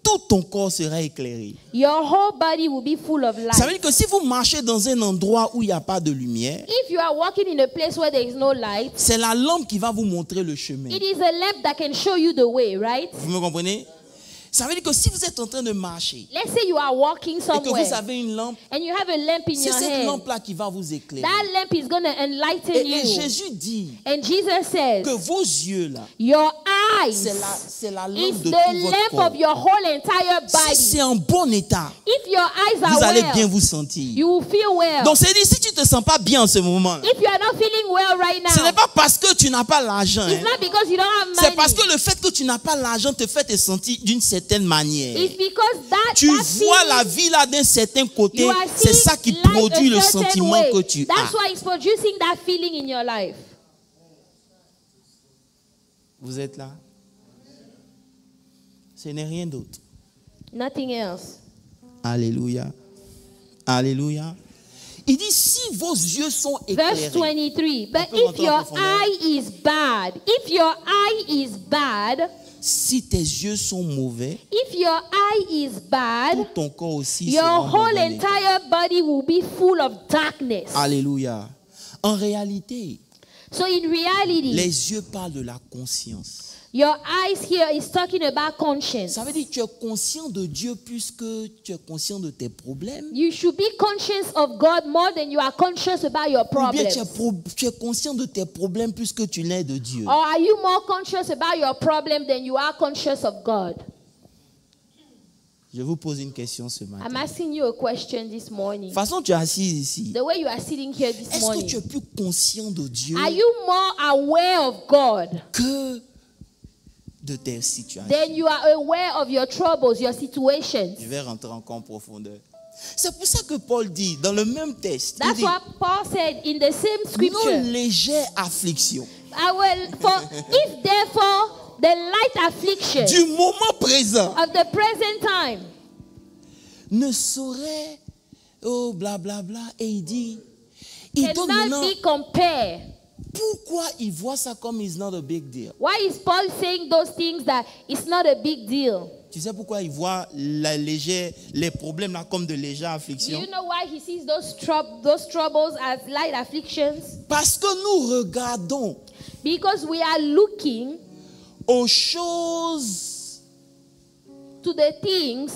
tout ton corps sera éclairé. your whole body will be full of Ça veut light. dire que si vous marchez dans un endroit où il n'y a pas de lumière, If you are walking in a place where there is no light, c'est la lampe qui va vous montrer le chemin. it is a lamp that can show you the way, right? Vous me comprenez? Ça veut dire que si vous êtes en train de marcher Let's say you are walking et que somewhere vous avez une lampe, and you have a lamp in c'est your cette hand. lampe-là qui va vous éclairer. That lamp is going to enlighten Et you. Jésus dit And Jesus says, que vos yeux-là, your eyes c'est la lampe is de the tout votre lamp corps. of your whole entire Si body. c'est en bon état, If your eyes vous are allez bien well, vous sentir. you will feel well. Donc c'est dit, si tu te sens pas bien en ce moment, If you are not feeling well right ce n'est now, pas parce que tu n'as pas l'argent. it's Hein. not because you don't have C'est parce money. que le fait que tu n'as pas l'argent te fait te sentir d'une certaine manière. It's because Tu that vois feeling, la vie là d'un certain côté, you are c'est seeing ça qui life produit a le certain sentiment way. que tu That's as. why it's producing that feeling in your life. Vous êtes là? Ce n'est rien d'autre. Nothing else. Alléluia. Alléluia. Il dit, si vos yeux sont Verse éclairés, 23. But peut if rentrer en your profondeur. eye is bad, if your eye is bad, si tes yeux sont mauvais, if your eye is tout bad, ton corps aussi sera your en whole mauvais état. entire body will be full of darkness. Alléluia. En réalité, So in reality, les yeux parlent de la conscience. your eyes here is talking about conscience. Ça veut dire que tu es conscient de Dieu plus que tu es conscient de tes problèmes. You should be conscious of God more than you are conscious about your Ou bien problems. tu es conscient de tes problèmes plus que tu l'es de Dieu. Or are you more conscious about your problem than you are conscious of God? Je vous pose une question ce matin. I'm asking you a question this De morning. toute façon, tu es assis ici. The way you are sitting here this Est-ce que morning, tu es plus conscient de Dieu are you more aware of God que de tes situations? than you are aware of your troubles, your situations? Je vais rentrer encore en profondeur. C'est pour ça que Paul dit dans le même texte, il That's dit, what Paul said in the same nos scripture. légères afflictions If therefore the light affliction du moment présent of the present time ne saurait, oh blablabla, et il dit, il donne cannot maintenant, be compared. pourquoi il voit ça comme it's not a big deal? Why is Paul saying those things that it's not a big deal? Tu sais pourquoi il voit les problèmes là comme de légères Do afflictions? you know why he sees those troubles as light afflictions? Parce que nous regardons Because we are looking aux choses. to the things.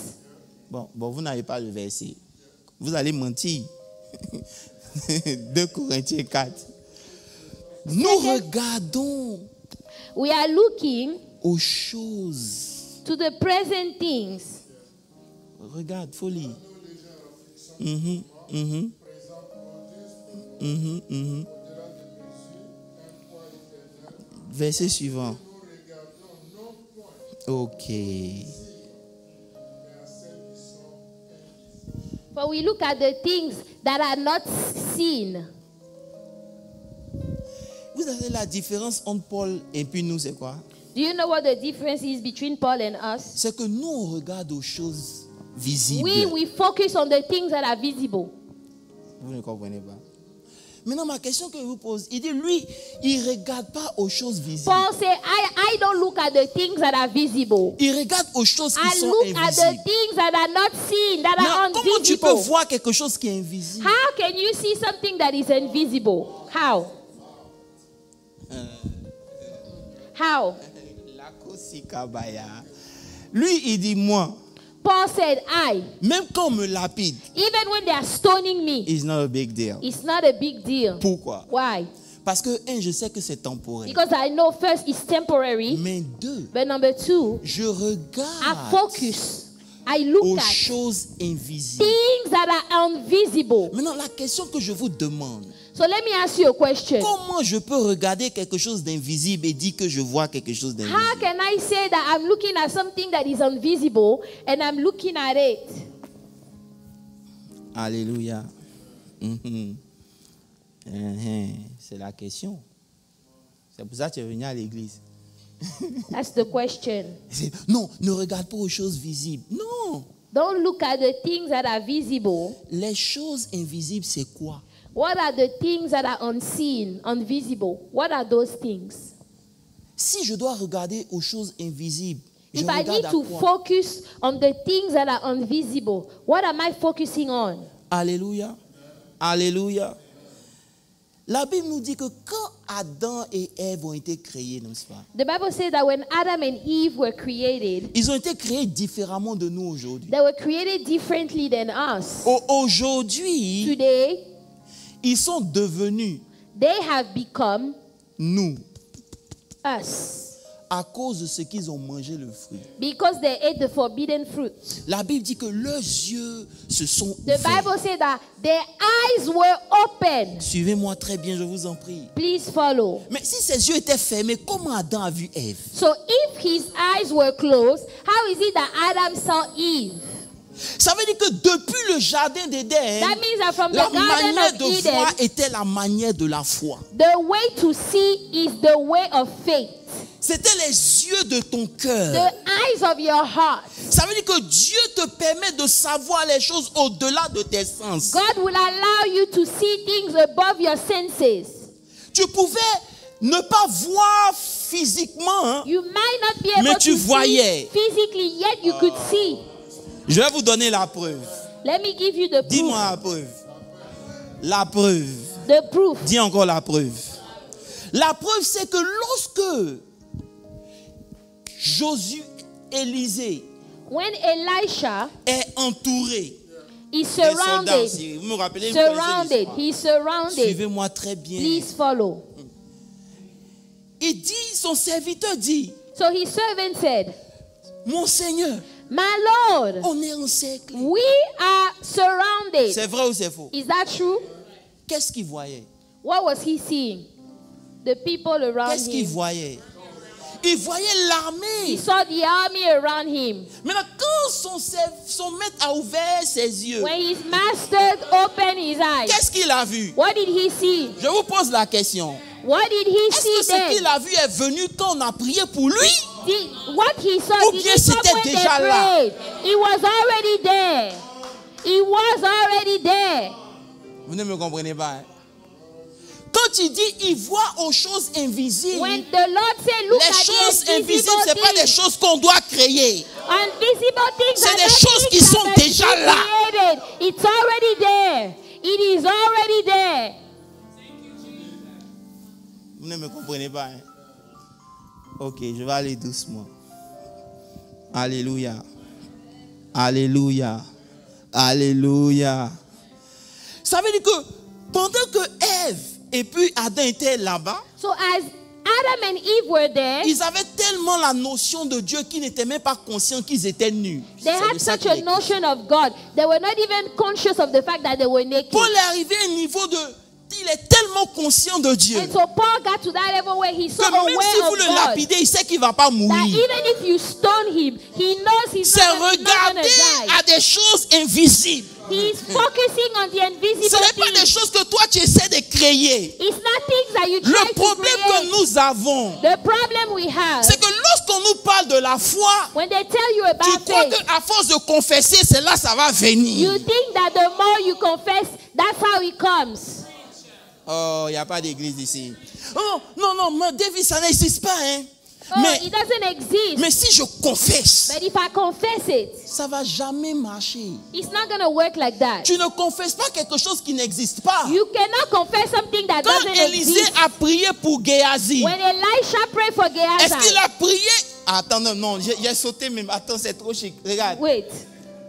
Bon, vous n'avez pas le verset. Vous allez mentir. 2 Corinthiens 4. Nous regardons We are looking aux choses. to the present things. Regarde, folie. Verset suivant. Ok. But we look at the things that are not seen. Vous savez la différence entre Paul et puis nous, c'est quoi? Do you know what the difference is between Paul and us? C'est que nous, on regarde aux choses visibles. We focus on the things that are visible. Vous ne comprenez pas. Maintenant, ma question que je vous pose, il dit, lui, il ne regarde pas aux choses visibles. Paul said, I don't look at the things that are visible. Il regarde aux choses qui I sont look at the invisibles. things that are not seen, that Mais are comment tu peux invisible. voir quelque chose qui est invisible? How can you see something that is invisible? How? How? Lui, il dit, moi, Paul said, même quand on me lapide, even when they are stoning me, it's not a big deal. it's not a big deal. Pourquoi? Why? Parce que, je sais que c'est temporaire. Because I know first it's temporary, Mais 2, but number 2, je I regarde focus. I look aux at choses invisibles. things that are invisible. Maintenant, la question que je vous demande, So let me ask you a question. comment je peux regarder quelque chose d'invisible et dire que je vois quelque chose How d'invisible? can I say that I'm looking at something that is invisible and I'm looking at it? Alléluia. C'est la question. C'est pour ça que tu es venu à l'église. That's the question. Non, ne regarde pas aux choses visibles. Non. Don't look at the things that are visible. Les choses invisibles, c'est quoi? What are the things that are unseen, invisible? What are those things? Si je dois regarder aux choses invisibles, je If I regarde need à to quoi? focus on the things that are invisible, what am I focusing on? Alléluia. Alléluia. La Bible nous dit que quand Adam et Ève ont été créés, n'est-ce pas? The Bible says that when Adam and Eve were created, Ils ont été créés différemment de nous aujourd'hui. they were created differently than us. Aujourd'hui, Today, ils sont devenus they have become nous us à cause de ce qu'ils ont mangé le fruit. because they ate the forbidden fruit. La Bible dit que leurs yeux se sont The ouverts. Bible said that their eyes were open. Suivez-moi très bien, je vous en prie. Please follow. Mais si ses yeux étaient fermés, comment Adam a vu Ève? So if his eyes were closed, how is it that Adam saw Eve? Ça veut dire que depuis le jardin d'Éden, That means that from the la Garden manière of de voir Eden, était la manière de la foi. the way to see is the way of faith. C'était les yeux de ton cœur. The eyes of your heart. Ça veut dire que Dieu te permet de savoir les choses au-delà de tes sens. God will allow you to see things above your senses. Tu pouvais ne pas voir physiquement, hein. You might not be able Mais tu to voyais. see physically, yet you could see. Je vais vous donner la preuve. Let me give you the proof. Dis-moi la preuve. La preuve. The proof. Dis encore la preuve. La preuve, c'est que lorsque Josué, Élisée When Elisha est entouré is des soldats, surrounded, si vous me rappelez, vous connaissez surrounded, l'histoire. he's surrounded. Suivez-moi très bien. Please follow. Il dit, son serviteur dit, So his servant said, mon Seigneur, My Lord, on est encerclé. we are surrounded. C'est vrai ou c'est faux? Is that true? Qu'est-ce qu'il voyait? What was he seeing? The people around Qu'est-ce qu'il him. voyait? Il voyait He l'armée. saw the army around him. Maintenant, quand son maître a ouvert ses yeux, When his master opened his eyes, qu'est-ce qu'il a vu? what did he see? Je vous pose la question. What did he Est-ce que see ce qu'il then? a vu est venu quand on a prié pour lui? What he saw, Ou did bien he come c'était when they déjà là? prayed? He was already there. He was already there. Vous ne me comprenez pas. Hein? Quand il dit, il voit aux choses invisibles. When the Lord said, look Les at choses the invisibles, invisible ce n'est pas des things. choses qu'on doit créer. Invisible things C'est are des not choses things qui that sont must déjà be là. created. It's already there. It is already there. Vous ne me comprenez pas. Hein? Ok, je vais aller doucement. Alléluia. Alléluia. Alléluia. Ça veut dire que pendant que Ève et puis Adam étaient là-bas, So as Adam and Eve were there, ils avaient tellement la notion de Dieu qu'ils n'étaient même pas conscients qu'ils étaient nus. they C'est de had ça such qu'il a est notion of God. They were not even conscious of the fact that they were naked. Paul est arrivé à un niveau de... Il est tellement conscient de Dieu And so Paul got to that level where he's so que même aware si vous of le God lapidez, il sait qu'il ne va pas that mourir. even if you stone him, he knows he's C'est not going to regarder die. à des choses invisibles. He's focusing on the invisible Ce n'est pas des things. choses que toi tu essaies de créer. It's not things that you try Le to problème create. que nous avons, The problem we have, c'est que lorsqu'on nous parle de la foi, when they tell you tu about crois faith, qu'à force de confesser, c'est là ça va venir. you think that the more you confess, that's how it comes. Oh, il n'y a pas d'église ici. Oh, non, David, ça n'existe pas. Hein. Oh, it doesn't exist. Mais si je confesse, But if I confess it, ça ne va jamais marcher. it's not going to work like that. Tu ne confesses pas quelque chose qui n'existe pas. You cannot confess something that Quand doesn't Élisée exist. a prié pour Géasi, When Elisha prayed for est-ce qu'il Gehazi, a prié? Attends, non, j'ai sauté même. Attends, c'est trop chic. Regarde. wait,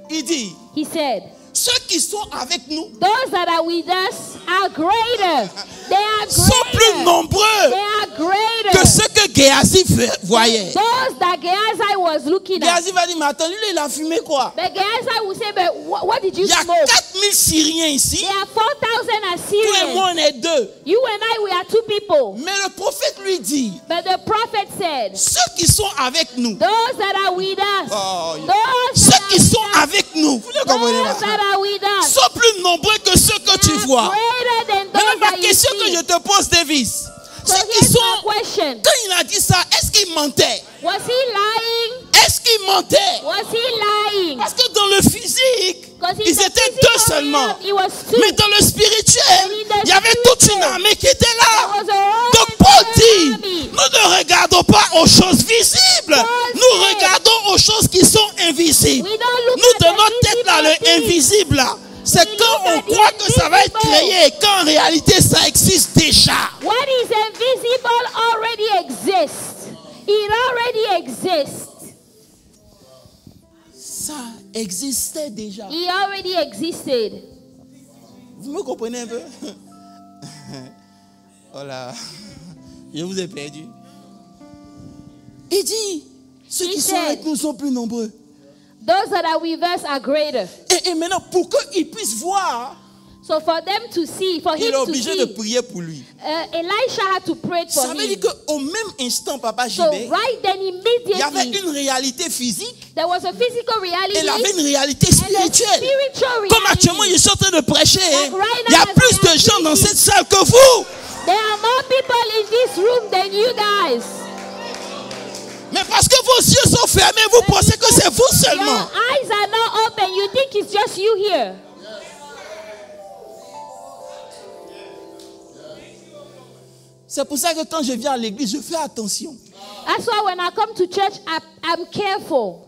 Il dit, he said, ceux qui sont avec nous those that are with us are greater. They are sont plus greater. They nombreux are greater. que ceux que Géasi voyait. Those that Gehazi was looking at. Géasi va dire, mais attends, lui, il a fumé quoi? But Gehazi will say, but what did you Il y a smoke? 4000 Syriens ici. There are 4,000 Toi et Assyrians. moi, on est deux. You and I, we are two people. Mais le prophète lui dit, But the prophet said, ceux qui sont avec nous, those that are with us, Oh, yeah. those ceux that qui are sont with us, avec nous, vous ne comprenez those pas, that are with us, sont plus nombreux que ceux que tu are vois. greater than Mais those la that you question que see. je te pose, Davis, So ceux qui here's sont, my question. quand il a dit ça, est-ce qu'il mentait? Was he lying? Est-ce qu'il mentait? Was he lying? Parce que dans le physique, Because in ils the étaient physical deux seulement. realm, he was two. Mais dans le spirituel, And in the il y avait toute une spiritual, armée qui était There là. was a whole Donc Paul dit, army. nous ne regardons pas aux choses visibles, Paul nous said, regardons aux choses qui sont invisibles. We don't look Nous at donnons the tête à le invisible things. invisible là. C'est We quand look on at the croit que ça va être invisible. créé, quand en réalité ça existe déjà. What is invisible already exists. It already exists. Ça existait déjà. It already existed. Vous me comprenez un peu? Oh là, je vous ai perdu. Il dit, ceux He qui sont said, avec nous sont plus nombreux. Those that are with us are greater. Et maintenant, pour qu'ils puissent voir, So for them to see, for il him est to obligé de see, prier pour lui. Elisha had to pray for Ça veut him. dire qu'au même instant, Papa So Gibé, right then, il y avait immediately, une réalité physique there was a physical reality et il avait une réalité and a spirituelle. spiritual Comme actuellement, reality. je suis en train de prêcher, Like right il y a now, plus as I de am gens dans preaching, cette salle que vous. There are more people in this room than you guys. Mais parce que vos yeux sont fermés, vous pensez que c'est vous Your seulement. eyes are not open. You think it's just you here. C'est pour ça que quand je viens à l'église, je fais attention. That's why when I come to church, I'm careful.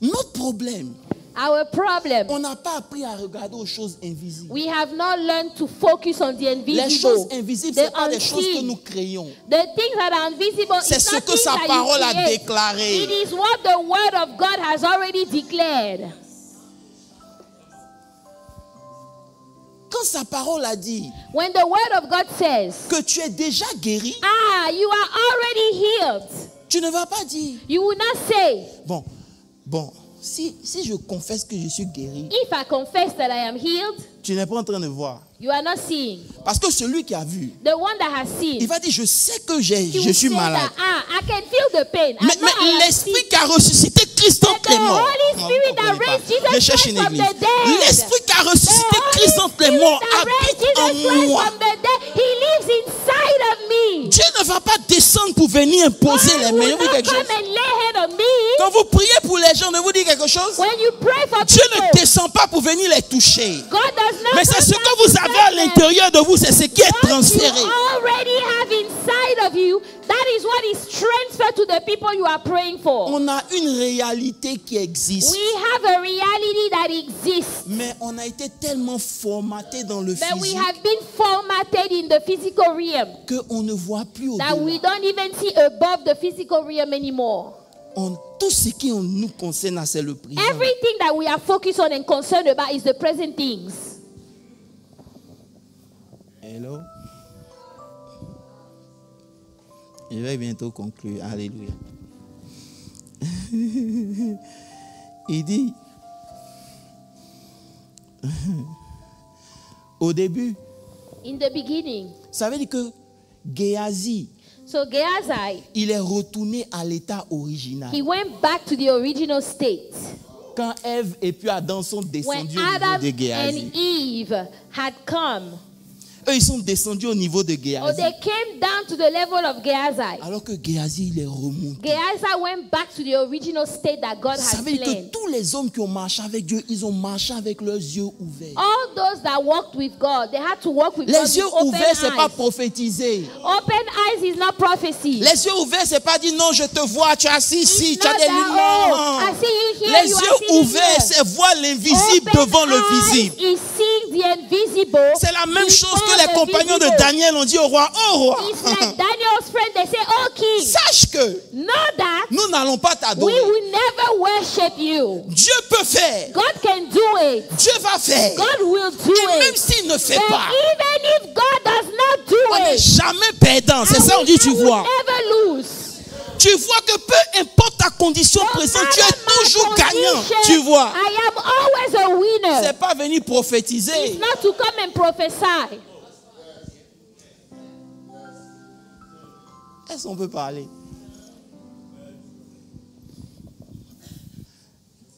Notre problème, Our problem, on n'a pas appris à regarder aux choses invisibles. we have not learned to focus on the Les choses invisible. invisibles, ce The n'est pas des choses que unseen. nous créons. The things that are invisible C'est is ce not que things sa that you parole a create. déclaré. It is what the word of God has already declared. Quand sa parole a dit When the word of God says, que tu es déjà guéri, you are already healed, tu ne vas pas dire, you will not say, bon, si je confesse que je suis guéri, if I confess that I am healed, tu n'es pas en train de voir. you are not seeing. Parce que celui qui a vu, The one that has seen, il va dire, je sais que he je will suis say malade. that, I can feel the pain. I Mais know I am l'esprit sick. qui a ressuscité Christ But entre the les morts. Holy Non, Spirit vous that comprenez raised pas. Jesus Je cherche Christ une from église. the dead. L'esprit qui a The ressuscité Holy Christ entre les Spirit morts that raised habite Jesus en Christ moi. from the dead, he lives inside of me. doing. Dieu ne va pas descendre pour venir imposer God les will mains. Je vous dis not quelque come chose. and lay hand on me. Quand vous priez pour les gens, ne vous dis quelque chose. When you pray for Dieu people, ne descend pas pour venir les toucher. God does not Mais c'est come ce down que vous to avez à touch them. l'intérieur de vous, c'est ce qui est What you transféré. already have inside of you, that is what is transferred to the people you are praying for. On a une réalité qui existe. We have a reality that exists, Mais on a été tellement formaté dans le but we physique have been formatted in the physical realm qu'on ne voit plus au-delà. that we don't even see above the physical realm anymore. Tout ce qui nous concerne, c'est le présent. Everything that we are focused on and concerned about is the present things. Hello. Je vais bientôt conclure. Alléluia. Il dit, au début, In the beginning, ça veut dire que Géasi, so Gehazi, il est retourné à l'état original. he went back to the original state. Quand Ève et puis Adam sont When descendus au niveau Adam de and Géasi. Eve had come, Eux, ils sont descendus au niveau de or Géasi. they came down to the level of Gehazi. Alors que Géasi, il est remonté. Gehazi went back to the original state that God Ça had veut dire que planned. tous les hommes qui ont marché avec Dieu, ils ont marché avec leurs yeux ouverts. All those that walked with God, they had to walk with God Les yeux with open ouverts, c'est pas eyes. prophétiser. Open eyes is not prophecy. Les yeux ouverts, c'est pas dire non, je te vois, tu es assis ici, It's tu as not des that, lumières. I see you here, Les you are yeux sitting ouverts, here. c'est voir l'invisible Open devant le eyes visible. is seeing the invisible. C'est la même chose before que les the compagnons de visible. Daniel ont dit au roi, oh roi, It's like Daniel's friend, they say, oh king, sache que know that nous n'allons pas we t'adorer. will never worship you. Dieu peut faire, God can do it. Dieu va faire. God will do Et même it. s'il ne fait But pas, even if God does not do on n'est it, jamais perdant. C'est ça, on dit, tu I will vois. never lose. Tu vois que peu importe ta condition No présente, tu matter es toujours my gagnant. condition, Tu vois. I am always a winner. C'est pas venir prophétiser. It's not to come and prophesy. Est-ce qu'on peut parler?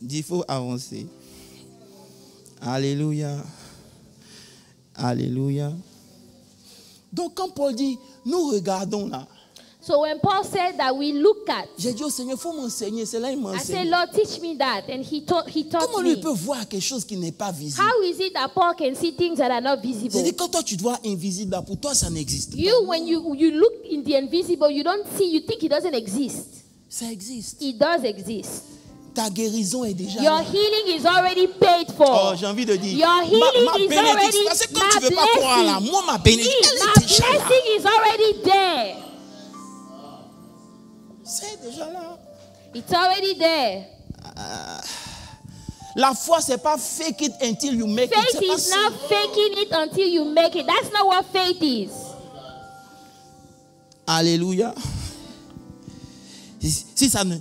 Il faut avancer. Alléluia. Alléluia. Donc quand Paul dit, nous regardons là. So when Paul said that we look at, J'ai dit au Seigneur, il faut m'enseigner. C'est là il I said, m'enseigne. Lord, teach me that. And he taught Comment lui me. peut voir quelque chose qui n'est pas visible? How is it that Paul can see things that are not C'est-à-dire visible? quand toi tu te vois invisible, là, pour toi ça n'existe pas. You, when you look in the invisible, you don't see, you think it doesn't exist. Ça existe. It does exist. Ta guérison est déjà Your là. healing is already paid Oh, for. j'ai envie de dire, Your healing is bénédiction, already, parce que quand my tu veux pas croire là, blessing, moi ma bénédiction, my elle est déjà là. blessing is already there. C'est déjà là. It's already there. La foi, c'est pas fake it until you make it. Faith C'est pas is ça. not faking it until you make it. That's not what faith is. Alléluia. Si ça ne,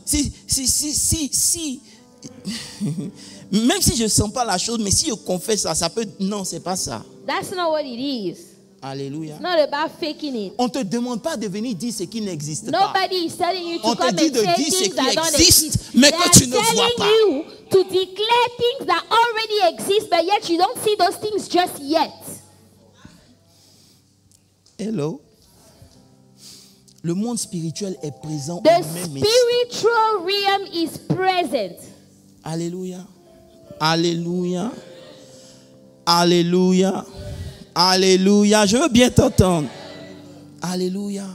même si je sens pas la chose, mais si je confesse ça, ça peut, non, c'est pas ça. That's not what it is. Alléluia. It's not about faking it. On te demande pas de venir dire ce qui n'existe pas. Nobody is telling you to On te come dit and de say dire ce things qui that don't existe, exist. mais They que are tu ne vois telling pas. you to declare things that already exist, but yet you don't see those things just yet. Hello. Le monde spirituel est présent The au même instant. spiritual realm is present. Alléluia. Alléluia. Alléluia. Alléluia. Je veux bien t'entendre. Alléluia.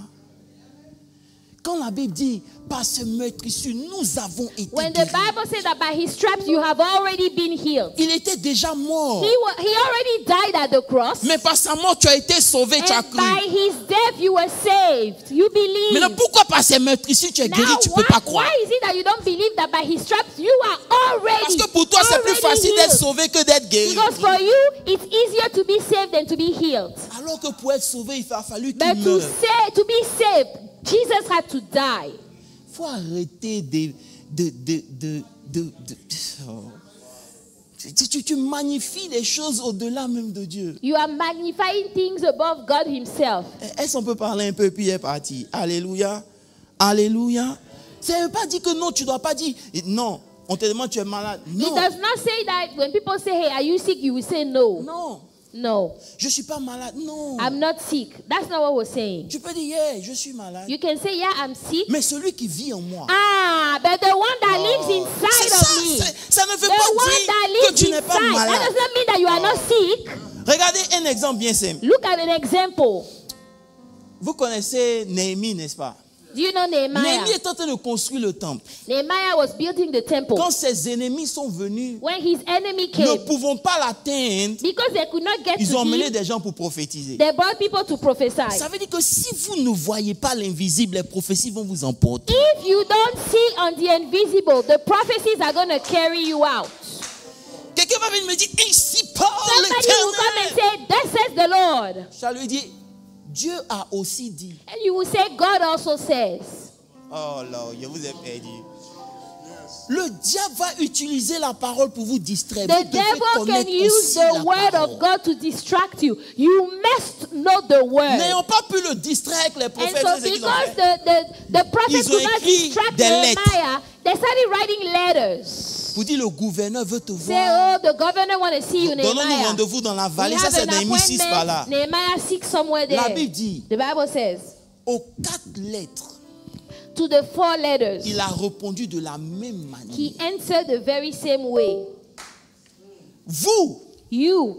Quand la Bible dit, par ce meurtrissure, nous avons été When the guéris. Bible says that by his stripes you have already been healed. Il était déjà mort. He already died at the cross. Mais par sa mort, tu as été sauvé, tu as And cru. by his death you were saved. You believe. Maintenant, pourquoi par ces meurtrissures, tu es guéri, Now, tu ne peux pas why croire? is it that you don't believe that by his stripes you are already Parce que pour toi, c'est plus already facile d'être healed? sauvé que d'être guéri. Because for you, it's easier to be saved than to be healed. Alors que pour être sauvé, il a fallu But qu'il meure. to be saved, Jesus had to die. Il faut arrêter oh. Tu magnifies les choses au-delà même de Dieu. You are magnifying things above God himself. Est-ce qu'on peut parler un peu puis il est parti? Alléluia. Alléluia. Ça ne veut pas dire que non, tu ne dois pas dire non. On te demande tu es malade. It Non. does not say that when people say, hey, are you sick? You will say no. Non. No. Je suis pas malade. Non. I'm not sick. That's not what we're saying. Tu peux dire, yeah, je suis malade. You can say, yeah, I'm sick. Mais celui qui vit en moi. Ah, but the one that lives inside C'est of me. ça ne veut The pas one dire that que lives tu n'es pas inside. That malade. does not mean that you are not sick. Regardez un exemple bien simple. Look at an example. Vous connaissez Néhémie, n'est-ce pas? Do you know Nehemiah? Néhémie est en train de construire le temple. Nehemiah was building the temple. Quand ses ennemis sont venus, When his enemy ne came, pouvant pas l'atteindre, because they could not get ils to ont emmené him, des gens pour prophétiser. they brought people to prophesy. Ça veut dire que si vous ne voyez pas l'invisible, les prophéties vont vous emporter. If you don't see on the invisible, the prophecies are going to carry you out. Quelqu'un va venir me dire, ainsi parle Somebody will come and l'Éternel. say, thus says the Lord. Ça lui dit, Dieu a aussi dit. And you will say, God also says. Oh là, je vous ai perdu. Le diable va utiliser la parole pour vous distraire. The Vous devez devil can connaître use aussi the la word parole. of God to distract you. You must know the word. N'ayant pas pu le distraire avec les And prophètes, so c'est ce qu'ils ont because fait. the prophets Ils ont could not écrit distract des lettres. Nehemiah, they started writing letters. Vous dites, le gouverneur veut te Say, voir. oh, the governor want to see you, Donnons-nous Nehemiah. rendez-vous dans la We vallée. Ça, have c'est an Néhémie 6 par là. appointment. Nehemiah 6 somewhere La there. Bible dit, The Bible says, aux 4 lettres, to the 4 letters, il a répondu de la même manière. he answered the very same way. Vous, You,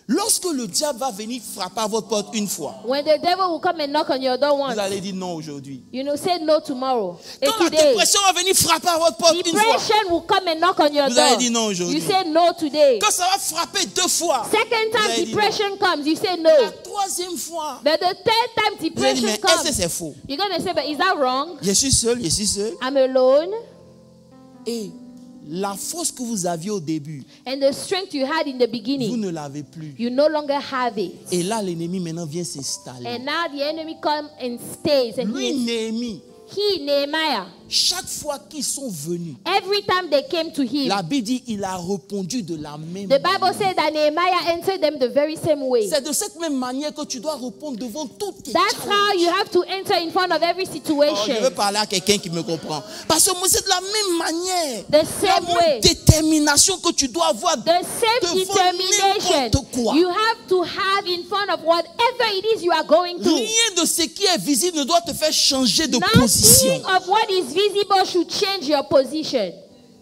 lorsque le diable va venir frapper à votre porte une fois, when the devil will come and knock on your door vous once, allez dire non aujourd'hui. you know, say no tomorrow. And Quand la today, dépression va venir frapper à votre porte une fois, depression will come and knock on your vous allez door. dire non aujourd'hui. You say no today. Quand ça va frapper 2 fois, Second vous allez time dire depression comes, you say non. La no. 3e fois, But the third time vous allez dire depression mais est-ce que comes, c'est faux? you're going to say, but is that wrong? Je suis seul. I'm alone. Et la force que vous aviez au début, And the strength you had in the vous beginning, ne l'avez plus. you no longer have it. Et là, l'ennemi maintenant vient s'installer. And now the enemy comes and stays. And Lui, Néhémie, Nehemiah, chaque fois qu'ils sont venus, every time they came to him, la Bible dit il a répondu de la même the Bible manière. said that Nehemiah answered them the very same way. C'est de cette même manière que tu dois répondre devant toutes tes That's how you have to enter in front of every Oh, je situation. veux parler à quelqu'un qui me comprend. Parce que moi, c'est de la même manière. The La same même way. détermination que tu dois avoir The same devant determination n'importe quoi. you have to have in front of whatever it is you are going through. Rien de ce qui est visible ne doit te faire changer de Nothing position. of what is visible should change your position.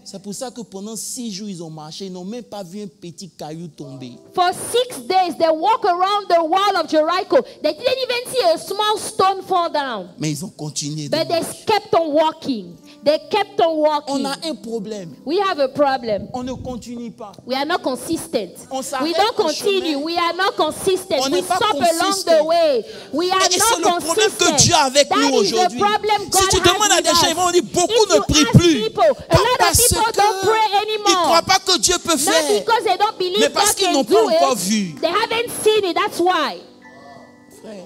C'est pour ça que pendant 6 jours, ils ont marché. Ils n'ont même pas vu un petit caillou tomber. For 6 days, they walk around the wall of Jericho. They didn't even see a small stone fall down. Mais ils ont continué. But they kept on walking. They kept on walking. On a un problème. We have a problem. On ne continue pas. We are not consistent. On s'arrête We don't au continue. chemin. We are not consistent. On We n'est pas stop along consistent. the way. We are Et c'est not le problème consistent. que Dieu a avec That nous is the aujourd'hui. problem God Si tu has demandes à with des gens, us. ils vont dire beaucoup If ne you prient ask plus. people, a Pas lot of parce people don't pray qu'ils ne anymore. croient pas que Dieu peut Not faire. because they don't believe Mais parce God qu'ils can n'ont do pas encore it. vu. They haven't seen it. That's why. Frère,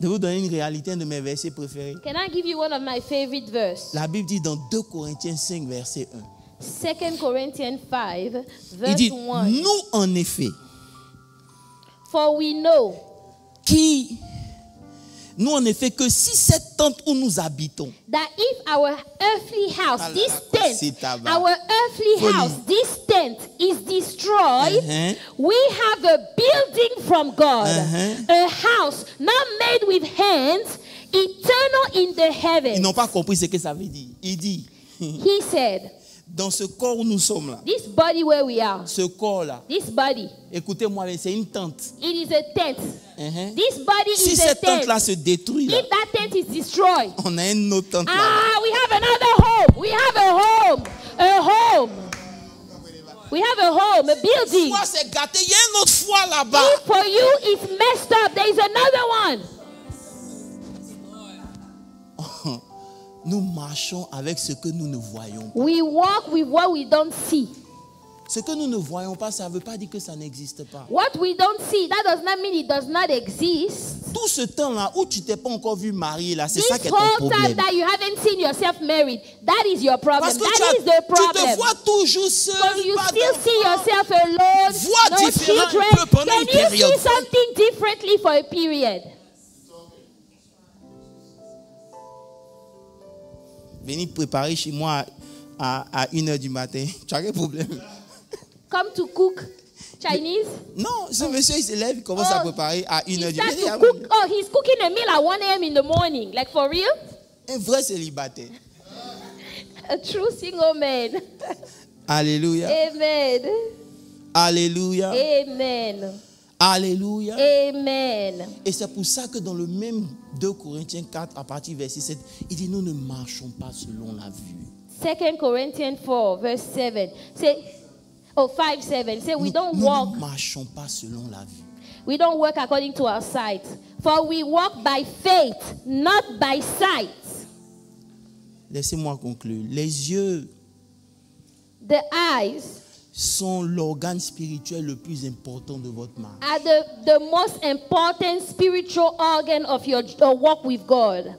de vous donner une réalité, un de mes versets préférés. Can I give you one of my favorite verses? La Bible dit dans 2 Corinthiens 5, verset 1. 2 Corinthians 5, Il verse dit, 1. nous en effet, For we know que si cette tente où nous habitons, that if our earthly house, this c'est tent, tabac. our earthly Folie. house, this tent is destroyed, Uh-huh. we have a building from God, Uh-huh. a house not made with hands, eternal in the ils heavens. n'ont pas compris ce que ça veut dire. Il dit, He said, dans ce corps où nous sommes là, this body where we are, ce corps-là, this body, écoutez-moi, c'est une tente. it is a tent. Uh-huh. This body Si is a cette tent. tente-là se détruit, là, If that tent is destroyed, on a une autre tente là. ah, we have another home. We have a home. A home. We have a home, a building. Foi, c'est gâté. Il y a une autre foi là-bas. If for you it's messed up, there is another one. Nous marchons avec ce que nous ne voyons pas. We walk with what we don't see. Ce que nous ne voyons pas, ça ne veut pas dire que ça n'existe pas. What we don't see, that does not mean it does not exist. Tout ce temps-là où tu t'es pas encore vu marié, là, c'est This ça qui est ton whole time problème. that you haven't seen yourself married, that is your problem. Parce que That is the tu te problem. vois toujours seul. Because you pas still d'enfant. see yourself alone, Vois no différent un children. peu pendant Can une you période. see something differently for a period? venir préparer chez moi à 1h du matin. Tu as quel problème? Come to cook Chinese? Non, ce monsieur, il se lève, il commence à préparer à 1h du matin. He's cooking a meal at 1 a.m. in the morning. Like, for real? Un vrai célibataire. A true single man. Alléluia. Amen. Alléluia. Amen. Alléluia. Amen. Et c'est pour ça que dans le même 2 Corinthiens 4, à partir du verset 7, il dit, nous ne marchons pas selon la vue. 2 Corinthians 4, verse 7. Say, 5:7. Say, we don't Nous walk. ne marchons pas selon la vue. We don't work according to our sight. For we walk by faith, not by sight. Laissez-moi conclure. Les yeux The eyes sont l'organe spirituel le plus important de votre marche. are the most important spiritual organ of your walk with God.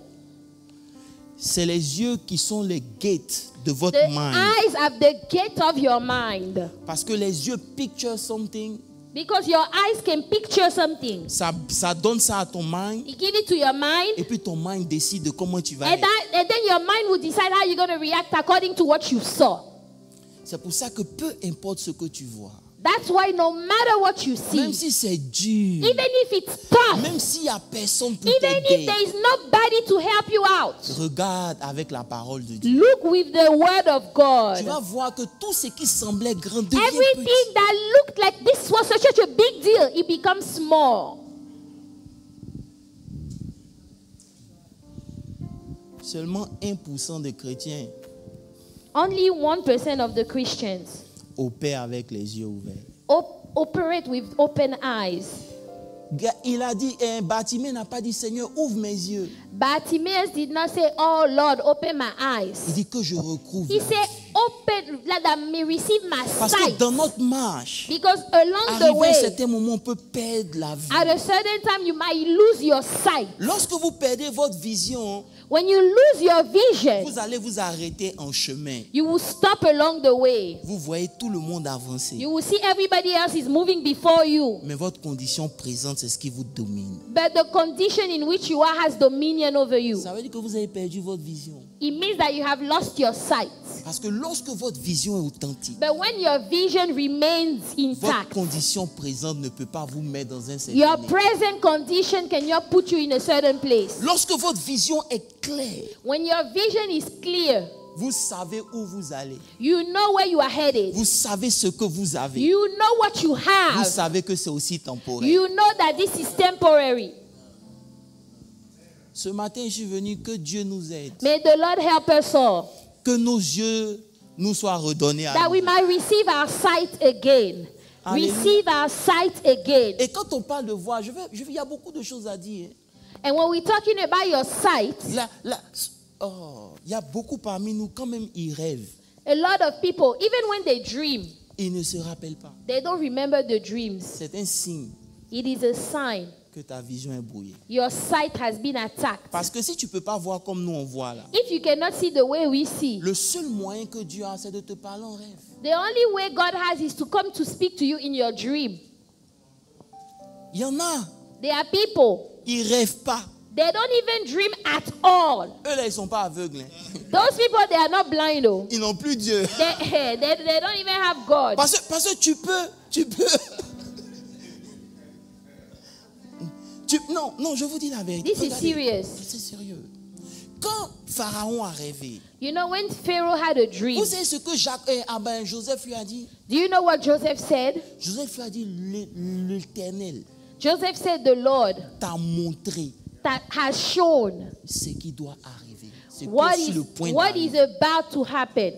C'est les yeux qui sont les gates de votre The mind. eyes are the gate of your mind. Parce que les yeux picture something, Because your eyes can picture something. ça donne ça à ton mind, You give it to your mind, et puis ton mind décide de comment tu vas and être. then your mind will decide how you're going to react according to what you saw. C'est pour ça que peu importe ce que tu vois, That's why no matter what you même see, si c'est dur, even if it's tough, même s'il n'y a personne pour even if t'aider, there is nobody to help you out, regarde avec la parole de Dieu. look with the word of Tu God. vas voir que tout ce qui semblait grand devient petit. Everything that looked like this was such a big deal, it becomes small. Seulement 1% des chrétiens Only 1% of the Christians opèrent avec les yeux ouverts. operate with open eyes. Il a dit, Bartimée n'a pas dit, Seigneur, ouvre mes yeux. Bartimaeus did not say, "Oh Lord, open my Il eyes." dit que je recouvre. He said, "Open, let me receive my Parce que sight." dans notre marche, Because along the arrivé à un way, certain moment, on peut perdre la vue. at a certain time, you might lose your sight. Lorsque vous perdez votre vision, When you lose your vision, vous allez vous arrêter en chemin. you will stop along the way. Vous voyez tout le monde avancer. You will see everybody else is moving before you. Mais votre condition présente, c'est ce qui vous domine. But the condition in which you are has dominion over you. Ça veut dire que vous avez perdu votre vision. It means that you have lost your sight. Parce que lorsque votre vision est authentique, But when your vision remains votre intact, condition présente ne peut pas vous mettre dans un certain your état. present condition cannot put you in a certain place. Lorsque votre vision est claire, When your vision is clear, vous savez où vous allez. you know where you are headed. Vous savez ce que vous avez. You know what you Vous have. savez que c'est aussi temporaire. You know that this is temporary. Ce matin, je suis venu, que Dieu nous aide. May the Lord help us all, Que nos yeux nous soient redonnés à that nous. we might receive our sight again. Alléluia. Receive our sight again. Et quand on parle de voir, il y a beaucoup de choses à dire. And when we're talking about your sight, Il y a beaucoup parmi nous, quand même, ils rêvent. a lot of people, even when they dream, Ils ne se rappellent pas. they don't remember the dreams. C'est un signe It is a sign que ta vision est brouillée. your sight has been attacked. Parce que si tu ne peux pas voir comme nous on voit là, If you cannot see the way we see, le seul moyen que Dieu a, c'est de te parler en rêve. the only way God has is to come to speak to you in your dream. Il y en a, There are people, ils ne rêvent pas. they don't even dream at all. Eux là, ils ne sont pas aveugles. Hein. Those people, they are not blind, though. Ils n'ont plus Dieu. They don't even have God. Parce que tu peux. Non, je vous dis la vérité. This is Regardez, serious. c'est sérieux. Quand Pharaon a rêvé, You know, when Pharaoh had a dream, vous savez ce que Joseph lui a dit? do you know what Joseph said? Joseph lui a dit, l'Éternel Joseph said, the Lord t'a montré that has shown ce qui doit arriver. C'est what aussi le point is d'arrivée. about to happen.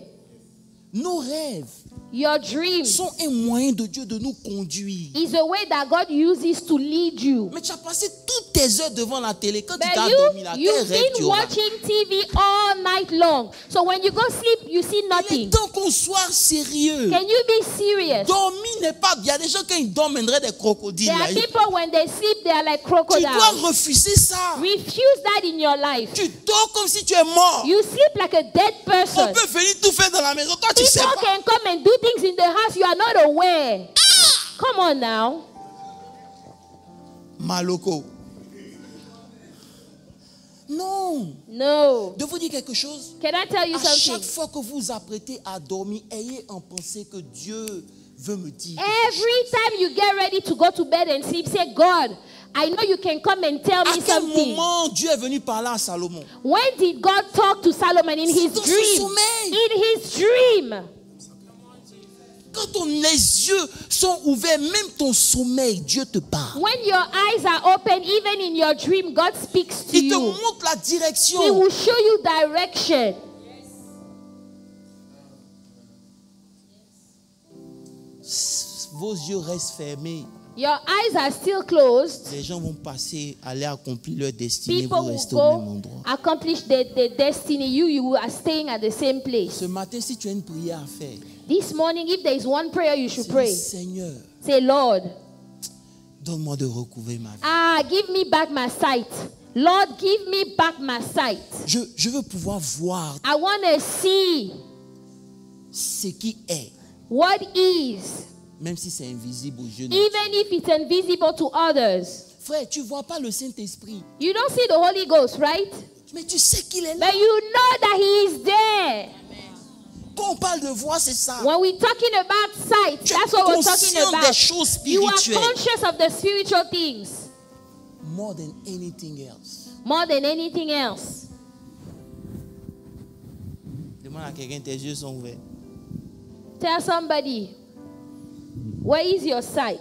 Nos rêves Your dreams sont un moyen de Dieu de nous conduire. is a way that God uses to lead you. Mais tu as passé toutes tes heures devant la télé. Quand tu But t'as dormi là, quel you've rêve tu been auras? watching TV all night long. So when you go sleep, you see Il est nothing. temps qu'on soit sérieux. Can you be serious? Dormir n'est pas... Il y a des gens quand ils dorment, on dirait des crocodiles. There Là. are people when they sleep, they are like Tu dois crocodiles. refuser ça. Refuse that in your life. Tu dors comme si tu es mort. You sleep like a dead On person. peut venir tout faire dans la maison. Toi, tu sais People pas. can come and do things in the house you are not aware. Come on now. Maloko. Non. No. De vous dire quelque chose. Can I tell you À chaque something? fois que vous vous apprêtez à dormir, ayez en pensée que Dieu veut me dire. Every time you get ready to go to bed and sleep, say, God, I know you can come and tell À me quel something. moment Dieu est venu parler à Salomon? When did God talk to Solomon? In his Dans son dream. sommeil. In his dream. Quand les yeux sont ouverts, même ton sommeil, Dieu te parle. When your eyes are open, even in your dream, God speaks to Il te you. montre la direction. He will show you direction. Vos yeux restent fermés. Your eyes are still closed. Les gens vont passer, aller accomplir leur destinée. People Vous will restez au même go endroit. accomplish their destiny. You are staying at the same place. Ce matin, si tu as une prière à faire, This morning, if there is one prayer you should dis, pray, Seigneur, say, Lord, donne-moi de recouvrir ma vie. give me back my sight. Lord, give me back my sight. Je veux pouvoir voir I want to see ce qui est, what is, même si c'est invisible aux yeux. even if it's invisible to others. Frère, tu ne vois pas le Saint-Esprit, You don't see the Holy Ghost, right? mais tu sais qu'il est là. But you know that He is there. Quand on parle de voir, c'est ça. When we're talking about sight, Tu es that's what we're talking conscient des about. choses You are spirituelles. conscious of the spiritual things More than anything else. more than anything else. Demande à quelqu'un, tes yeux sont ouverts. Tell somebody, where is your sight?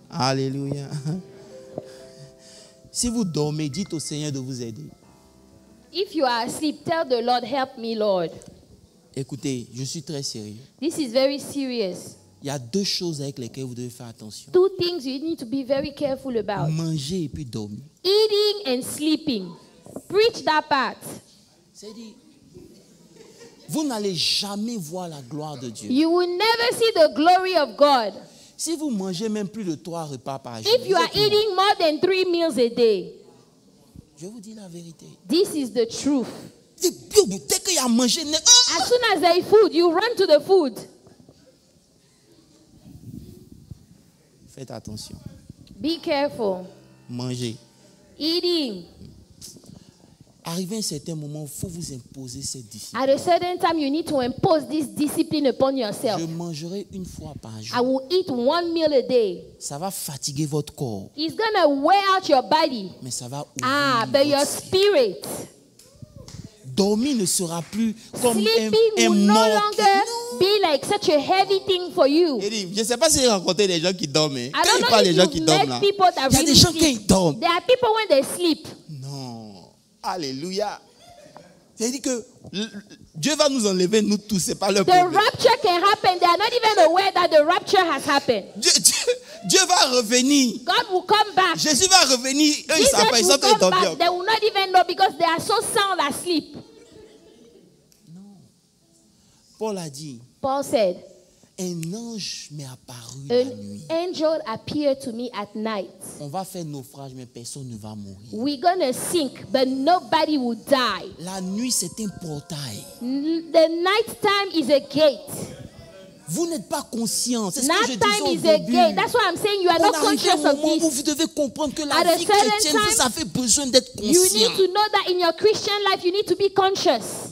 Alléluia. Si vous dormez, dites au Seigneur de vous aider. If you are asleep, tell the Lord, help me, Lord. Écoutez, je suis très sérieux. This is very serious. Il y a deux choses avec lesquelles vous devez faire attention. Two things you need to be very careful about. Manger et puis dormir. Eating and sleeping. Preach that part. C'est-à-dire, vous n'allez jamais voir la gloire de Dieu. You will never see the glory of God. Si vous mangez même plus de 3 repas par jour, If you vous are êtes mort. eating more than 3 meals a day, Je vous dis la vérité. this is the truth. Dès qu'il y a mangé, As soon as there is food, you run to the food. faites attention. Be careful. Mangez. Eating. Arrivé à un certain moment, il faut vous imposer cette discipline. At a certain time, you need to impose this discipline upon yourself. Je mangerai une fois par I jour. will eat 1 meal a day. Ça va fatiguer votre corps, It's going to wear out your body. mais ça va ouvrir But your votre esprit. spirit. Dormir ne sera plus comme Sleeping un will no mort. longer be like such a heavy thing for you. Je ne sais pas si j'ai rencontré des gens qui dorment. I Quand don't il know parle des if gens qui you've dorment met là, people that il y a really des gens qui sleep. dorment. There are people when they sleep. Non. Alléluia. C'est-à-dire que Dieu va nous enlever, nous tous, ce n'est pas le The problème. rapture can happen. They are not even aware that the rapture has happened. Dieu va revenir. God will come back. Jésus va revenir. Eux, ils Jesus savent pas, ils will sont tous come dormir. back. They will not even know because they are so sound asleep. Paul a dit, Paul said, un ange m'est apparu la nuit. an angel appeared to me at night. On va faire naufrage, mais personne ne va mourir. We're going to sink, but nobody will die. La nuit, c'est un portail. The night time is a gate. Vous n'êtes pas conscient. C'est ce que je Night disais time au is a début. gate. That's why I'm saying you are On not arrive à conscious un of moment où this. vous devez comprendre que At la a vie certain chrétienne, time, vous avez besoin d'être You conscient. need to know that in your Christian life, you need to be conscious.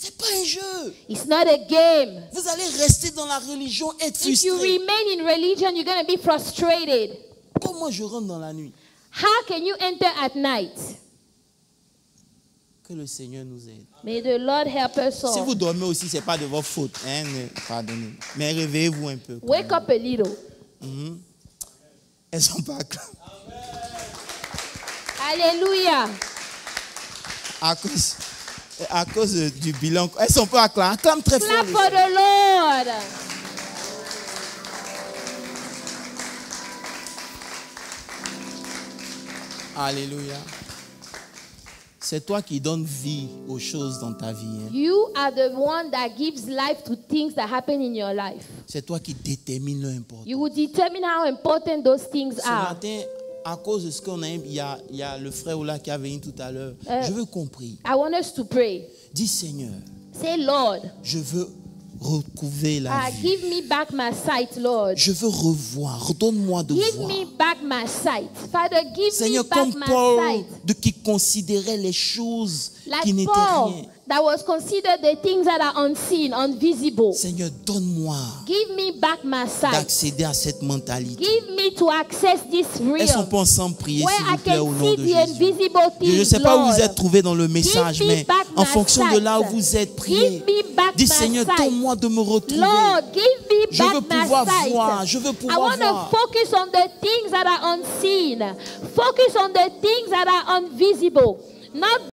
C'est pas un jeu. It's not a game. Vous allez rester dans la religion, être If you frustré. remain in religion, you're going to be frustrated. Comment je rentre dans la nuit? How can you enter at night? Que le Seigneur nous aide. May the Lord help us Si all. vous dormez aussi, ce n'est pas de votre faute. Hein, pardonnez. Mais réveillez-vous un peu. Wake up a little. Elles sont pas claires. Hallelujah. À cause du bilan. Elles sont pas claires. Acclame très fort. Clap for the Lord. Alléluia. C'est toi qui donnes vie aux choses dans ta vie. Hein. You are the one that gives life to things that happen in your life. C'est toi qui détermine leur importance. You will determine how important those things Ce are. matin, à cause de ce qu'on a, il y a le frère là qui a venu tout à l'heure. Je veux compris. I want us to pray. Dis Seigneur, Say, Lord, je veux retrouver la vue. Give me back my sight, Lord. Je veux revoir. Redonne-moi de Give voir. me back my sight. Father, give Seigneur, me back comme my Paul sight. qui considérait les choses Like qui n'étaient Paul, rien. that was considered the things that are unseen, invisible. Seigneur, donne-moi Give me back my sight. d'accéder à cette mentalité. Give me to access this Est-ce qu'on realm peut ensemble prier, where s'il I vous plaît, au can nom see de the Jésus? invisible things, Je ne sais pas où Lord. vous êtes trouvé dans le message, Give me mais back en my fonction de sight. là où vous êtes, priez. Give me back Dis, my Seigneur, sight. donne-moi de me retrouver. Lord, give me Je back veux my pouvoir sight. voir, je veux I pouvoir want voir. to focus on the things that are unseen. Focus on the things that are invisible. Not